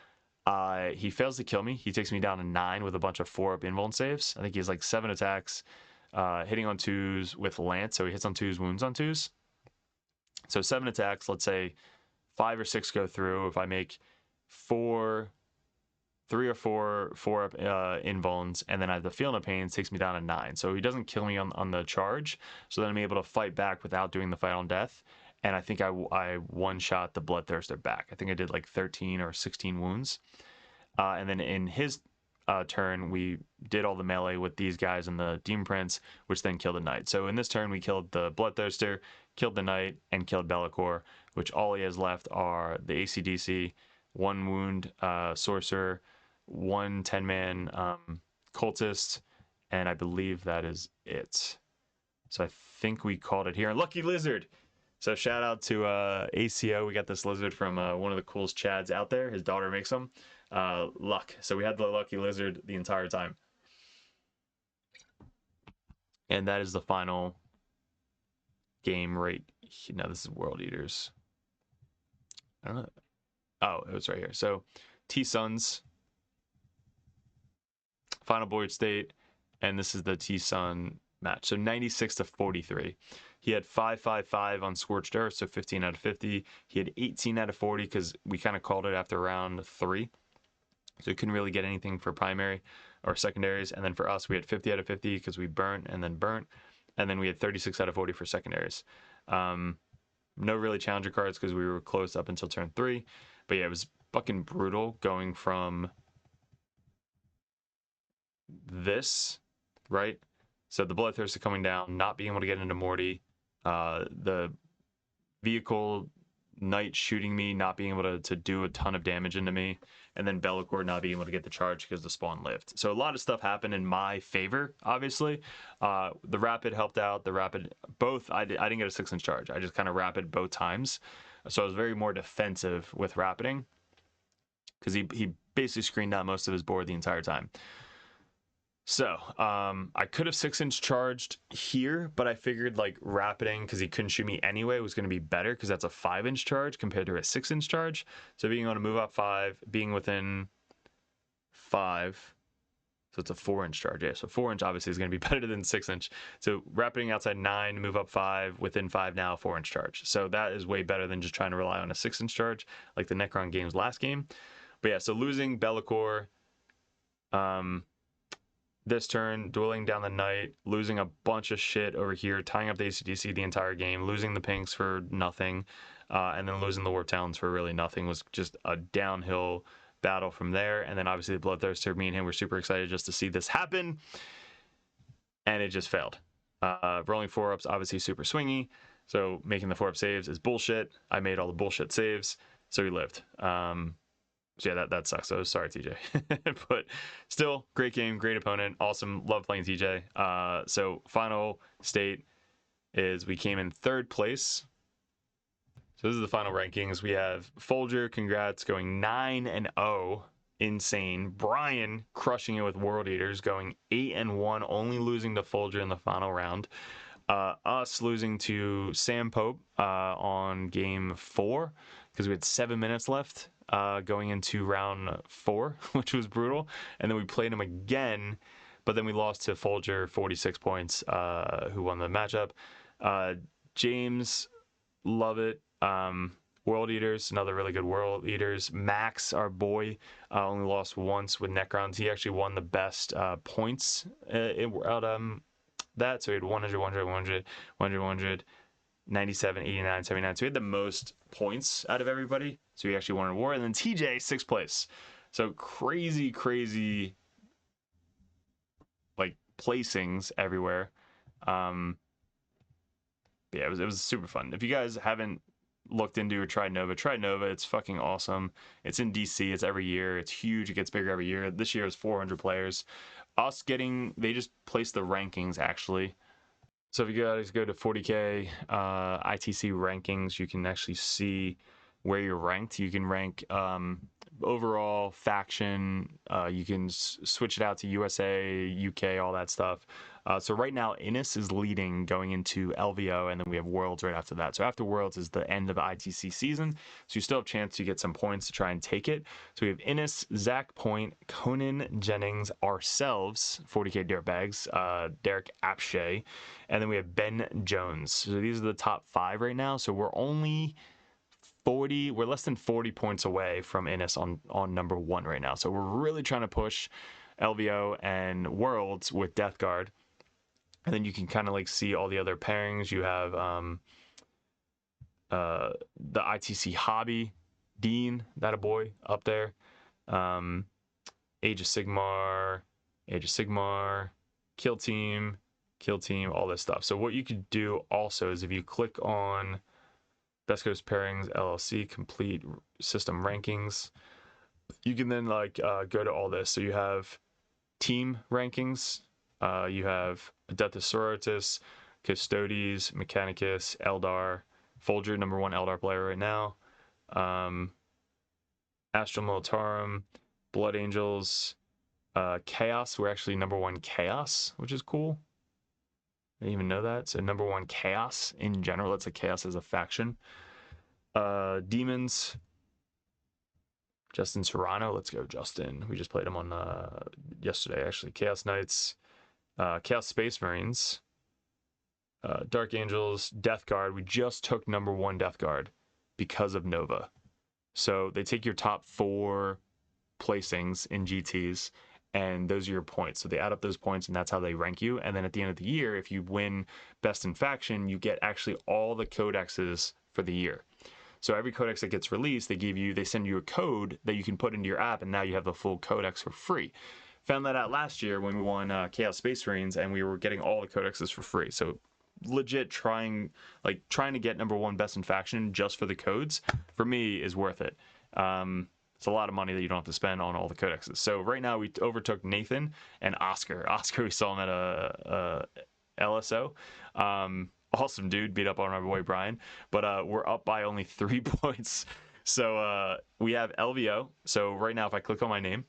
he fails to kill me. He takes me down to 9 with a bunch of 4-up invuln saves. I think he has like 7 attacks, hitting on 2s with Lance. So he hits on 2s, wounds on 2s. So 7 attacks, let's say 5 or 6 go through. If I make 3 or 4 4-up invulns, and then I have the Feel No Pains, takes me down to 9. So he doesn't kill me on the charge. So then I'm able to fight back without doing the fight on death. And I think I one-shot the Bloodthirster back. I think I did like 13 or 16 wounds. And then in his turn, we did all the melee with these guys and the Demon Prince, which then killed the Knight. So in this turn, we killed the Bloodthirster, killed the Knight, and killed Bellicor, which all he has left are the AC/DC, 1 wound Sorcerer, 1 10-man Cultist, and I believe that is it. So I think we called it here. Lucky Lizard! So shout out to ACO. We got this lizard from one of the coolest Chads out there. His daughter makes them. Luck. So we had the Lucky Lizard the entire time. And that is the final game right. No, this is World Eaters. I don't know. Oh, it was right here. So T-Suns. Final board state. And this is the T-Sun match. So 96 to 43. He had 555 on Scorched Earth, so 15 out of 50. He had 18 out of 40 because we kind of called it after round 3. So he couldn't really get anything for primary or secondaries. And then for us, we had 50 out of 50 because we burnt. And then we had 36 out of 40 for secondaries. No really challenger cards because we were close up until turn 3. But yeah, it was fucking brutal going from this, right? So the Bloodthirster coming down, not being able to get into Morty, the vehicle Knight shooting me, not being able to do a ton of damage into me, and then Bellicor not being able to get the charge because the spawn lived. So a lot of stuff happened in my favor, obviously. The Rapid helped out. The Rapid, both, I didn't get a 6-inch charge. I just kind of Rapid both times. So I was very more defensive with Rapiding because he basically screened out most of his board the entire time. So, I could have 6-inch charged here, but I figured like Rapiding, because he couldn't shoot me anyway, was going to be better because that's a 5-inch charge compared to a 6-inch charge. So being able to move up 5, being within 5, so it's a 4-inch charge. Yeah, so 4-inch obviously is going to be better than 6-inch. So Rapiding outside 9, move up 5, within 5 now, 4-inch charge. So that is way better than just trying to rely on a 6-inch charge like the Necron game's last game. But yeah, so losing Bellicor, this turn, dueling down the Knight, losing a bunch of shit over here, tying up the AC/DC the entire game, losing the Pinks for nothing, and then losing the Warp Talons for really nothing was just a downhill battle from there. And then obviously the Bloodthirster, me and him were super excited just to see this happen. And it just failed. Rolling 4-ups, obviously super swingy. So making the 4-up saves is bullshit. I made all the bullshit saves, so he lived. So yeah, that sucks. So sorry, TJ. But still, great game, great opponent, awesome. Love playing TJ. So final state is we came in 3rd place. So this is the final rankings. We have Folger, congrats, going 9-0. Insane. Brian crushing it with World Eaters, going 8-1, only losing to Folger in the final round. Us losing to Sam Pope on game 4 because we had 7 minutes left going into round 4, which was brutal. And then we played him again, but then we lost to Folger 46 points, who won the matchup. James, love it. World Eaters, another really good World Eaters. Max, our boy, only lost once with Necrons. He actually won the best points out that. So he had 100, 100, 100, 100, 100, 97, 89, 79. So he had the most points out of everybody. So he actually won a war. And then TJ, 6th place. So crazy, like, placings everywhere. Yeah, it was super fun. If you guys haven't looked into or tried Nova, try Nova. It's fucking awesome. It's in DC. It's every year. It's huge. It gets bigger every year. This year is 400 players. They just placed the rankings actually. So if you guys go to 40k ITC rankings, you can actually see where you're ranked. You can rank overall, faction. You can switch it out to USA, UK, all that stuff. So right now, Innis is leading going into LVO, and then we have Worlds right after that. So after Worlds is the end of the ITC season. So you still have a chance to get some points to try and take it. So we have Innis, Zach Point, Coenen, Jennings, ourselves, 40k Dirtbags, Derek Apshey, and then we have Ben Jones. So these are the top 5 right now. So we're less than 40 points away from Innis on number 1 right now. So we're really trying to push LVO and Worlds with Death Guard. And then you can kind of like see all the other pairings. You have the ITC Hobby, Dean, that a boy up there. Age of Sigmar, Kill Team, all this stuff. So what you could do also is if you click on Best Coast Pairings LLC complete system rankings, you can then like go to all this. So you have team rankings, you have Adeptus Sororitas, Custodes, Mechanicus, Eldar, Folger, number 1 Eldar player right now, Astral Militarum, Blood Angels, Chaos, we're actually number 1 Chaos, which is cool. I didn't even know that. So number 1 Chaos in general. It's a Chaos as a faction. Demons. Justin Serrano. Let's go, Justin. We just played him on yesterday, actually. Chaos Knights. Chaos Space Marines. Dark Angels. Death Guard. We just took number 1 Death Guard because of Nova. So they take your top 4 placings in GTs, and those are your points. So they add up those points, and that's how they rank you. And then at the end of the year, if you win Best in Faction, you get actually all the codexes for the year. So every codex that gets released, they send you a code that you can put into your app, and now you have the full codex for free. Found that out last year when we won Chaos Space Marines, and we were getting all the codexes for free. So legit trying to get number 1 Best in Faction just for the codes, for me, is worth it. It's a lot of money that you don't have to spend on all the codexes. So right now we overtook Nathan and Oscar. We saw him at a LSO. Awesome dude, beat up on our boy Brian. But we're up by only 3 points. So we have LVO. So right now, if I click on my name,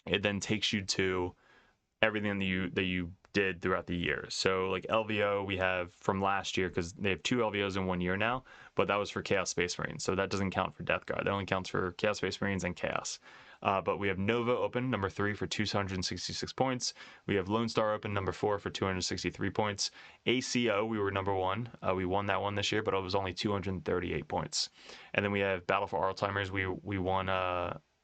it then takes you to everything that you did throughout the year. So like LVO, we have from last year, because they have 2 LVOs in 1 year now, but that was for Chaos Space Marines. So that doesn't count for Death Guard. That only counts for Chaos Space Marines and Chaos. But we have Nova open, number 3 for 266 points. We have Lone Star open, number 4 for 263 points. ACO, we were number 1. We won that one this year, but it was only 238 points. And then we have Battle for Alzheimer's. We won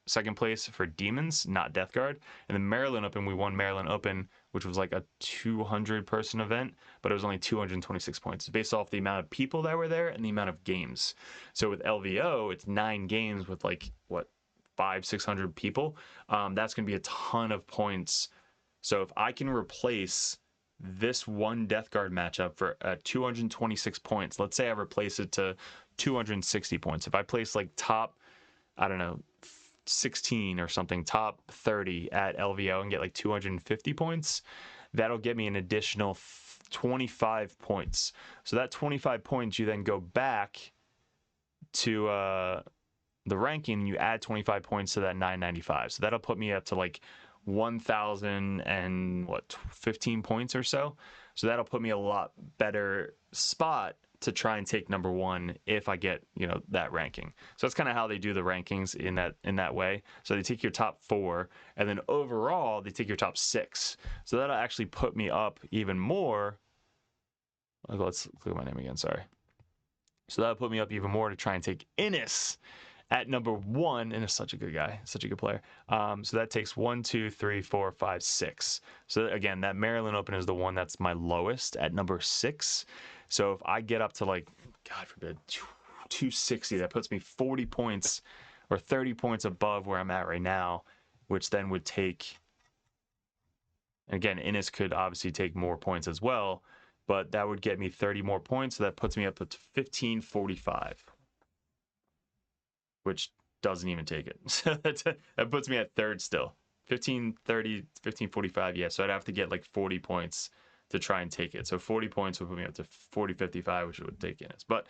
2nd place for Demons, not Death Guard. And then Maryland Open, we won Maryland Open, which was like a 200-person event, but it was only 226 points based off the amount of people that were there and the amount of games. So with LVO, it's 9 games with like, what, 500-600 people, that's going to be a ton of points. So if I can replace this one Death Guard matchup for 226 points, let's say I replace it to 260 points. If I place like top, I don't know, 16 or something, top 30 at LVO and get like 250 points, that'll get me an additional 25 points. So that 25 points, you then go back to the ranking and you add 25 points to that 995. So that'll put me up to like 1,015 points or so. So that'll put me a lot better spot to try and take number one if I get, you know, that ranking. So that's kind of how they do the rankings in that way. So they take your top 4 and then overall they take your top 6. So that'll actually put me up even more. Let's look at my name again, sorry. So that'll put me up even more to try and take Innis at number 1, and is such a good guy, such a good player. So that takes 1, 2, 3, 4, 5, 6. So again, that Maryland Open is the one that's my lowest at number 6. So if I get up to like, God forbid, 260, that puts me 40 points or 30 points above where I'm at right now, which then would take, again, Innis could obviously take more points as well, but that would get me 30 more points. So that puts me up to 1545. Which doesn't even take it. So that puts me at 3rd still. 1530, 1545, yeah. So I'd have to get like 40 points to try and take it. So 40 points would put me up to 4055, which would take Innis. But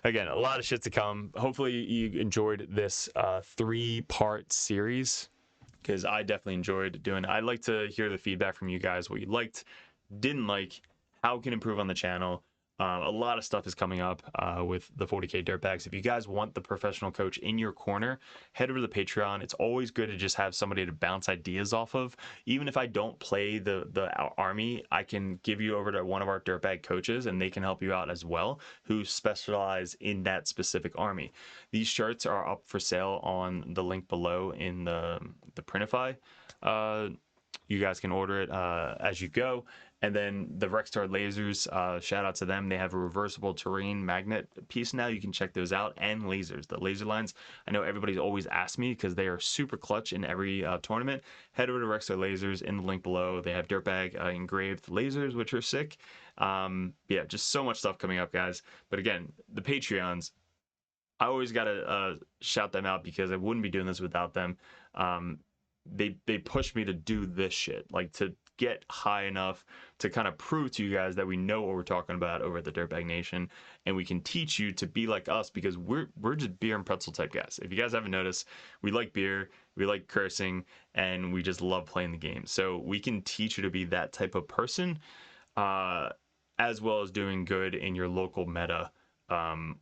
again, a lot of shit to come. Hopefully you enjoyed this 3-part series, because I definitely enjoyed doing it. I'd like to hear the feedback from you guys, what you liked, didn't like, how we can improve on the channel. A lot of stuff is coming up with the 40k Dirtbags. If you guys want the professional coach in your corner, head over to the Patreon. It's always good to just have somebody to bounce ideas off of. Even if I don't play the army, I can give you over to one of our Dirtbag coaches and they can help you out as well, who specialize in that specific army. These shirts are up for sale on the link below in the Printify. You guys can order it as you go. And then the Rexstar lasers, shout out to them. They have a reversible terrain magnet piece now. You can check those out, and lasers, the laser lines. I know everybody's always asked me because they are super clutch in every tournament. Head over to Rexstar lasers in the link below. They have Dirtbag engraved lasers, which are sick. Yeah, just so much stuff coming up, guys. But again, the Patreons, I always got to shout them out because I wouldn't be doing this without them. They pushed me to do this shit, like to get high enough to kind of prove to you guys that we know what we're talking about over at the Dirtbag Nation, and we can teach you to be like us, because we're just beer and pretzel type guys. If you guys haven't noticed, we like beer, we like cursing, and we just love playing the game. So we can teach you to be that type of person, as well as doing good in your local meta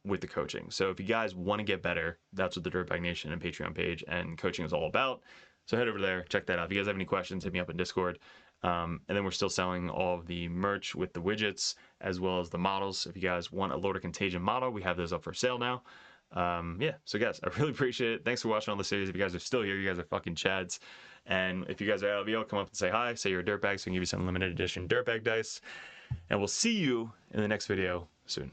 with the coaching. So if you guys want to get better, that's what the Dirtbag Nation and Patreon page and coaching is all about. So head over there, check that out. If you guys have any questions, hit me up in Discord. And then we're still selling all of the merch with the widgets as well as the models. If you guys want a Lord of Contagion model, we have those up for sale now. Yeah, so guys, I really appreciate it. Thanks for watching all the series. If you guys are still here, you guys are fucking chads. And if you guys are LVO, come up and say hi, say you're a Dirtbag, so I can give you some limited edition Dirtbag dice. And we'll see you in the next video soon.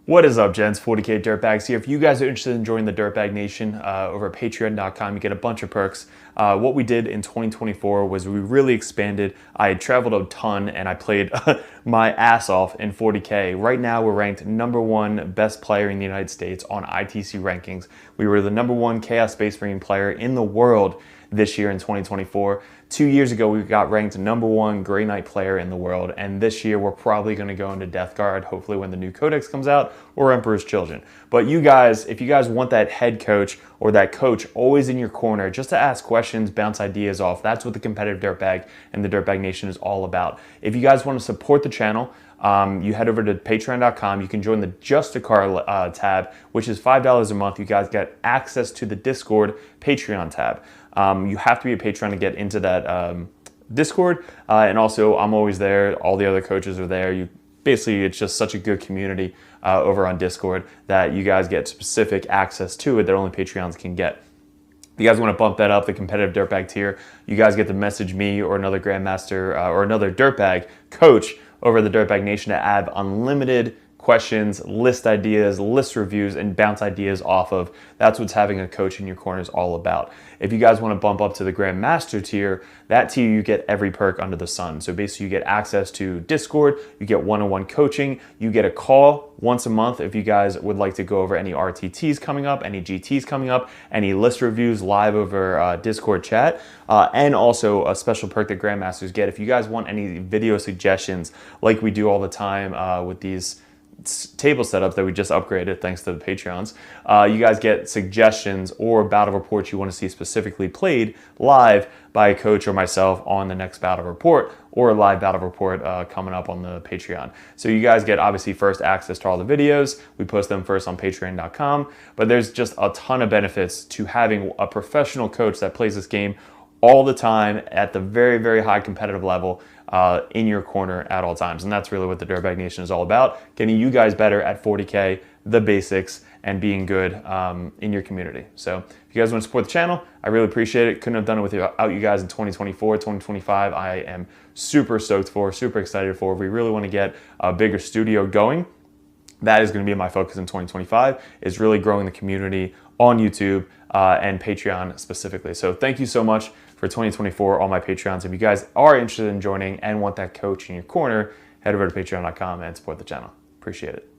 What is up, gents? 40k Dirtbags here. If you guys are interested in joining the Dirtbag Nation over at patreon.com, you get a bunch of perks. What we did in 2024 was we really expanded. I had traveled a ton and I played my ass off in 40k. Right now we're ranked #1 best player in the United States on ITC rankings. We were the #1 Chaos Space Marine player in the world this year in 2024. 2 years ago, we got ranked #1 Grey Knight player in the world, and this year we're probably going to go into Death Guard, hopefully when the new Codex comes out, or Emperor's Children. But you guys, if you guys want that head coach or that coach always in your corner, just to ask questions, bounce ideas off, that's what the competitive Dirtbag and the Dirtbag Nation is all about. If you guys want to support the channel, you head over to patreon.com. You can join the Just a Car tab, which is $5 a month. You guys get access to the Discord Patreon tab. You have to be a patron to get into that Discord, and also I'm always there. All the other coaches are there. Basically, it's just such a good community over on Discord that you guys get specific access to it that only Patreons can get. If you guys want to bump that up, the competitive Dirtbag tier, you guys get to message me or another Grandmaster or another Dirtbag coach over the Dirtbag Nation to add unlimited questions, list ideas, list reviews, and bounce ideas off of. That's what having a coach in your corner is all about. If you guys want to bump up to the Grandmaster tier, that tier you get every perk under the sun. So basically you get access to Discord, you get one-on-one coaching, you get a call once a month if you guys would like to go over any RTTs coming up, any GTs coming up, any list reviews live over Discord chat, and also a special perk that Grandmasters get. If you guys want any video suggestions like we do all the time with these table setups that we just upgraded thanks to the Patreons, you guys get suggestions or battle reports you want to see specifically played live by a coach or myself on the next battle report, or a live battle report coming up on the Patreon. So you guys get obviously first access to all the videos. We post them first on patreon.com, but there's just a ton of benefits to having a professional coach that plays this game all the time at the very, very high competitive level in your corner at all times. And that's really what the Dirtbag Nation is all about, getting you guys better at 40K, the basics, and being good in your community. So if you guys want to support the channel, I really appreciate it. Couldn't have done it without you guys in 2024, 2025. I am super stoked for, super excited for. We really want to get a bigger studio going. That is going to be my focus in 2025, is really growing the community on YouTube and Patreon specifically. So thank you so much for 2024, all my Patreons. If you guys are interested in joining and want that coach in your corner, head over to patreon.com and support the channel. Appreciate it.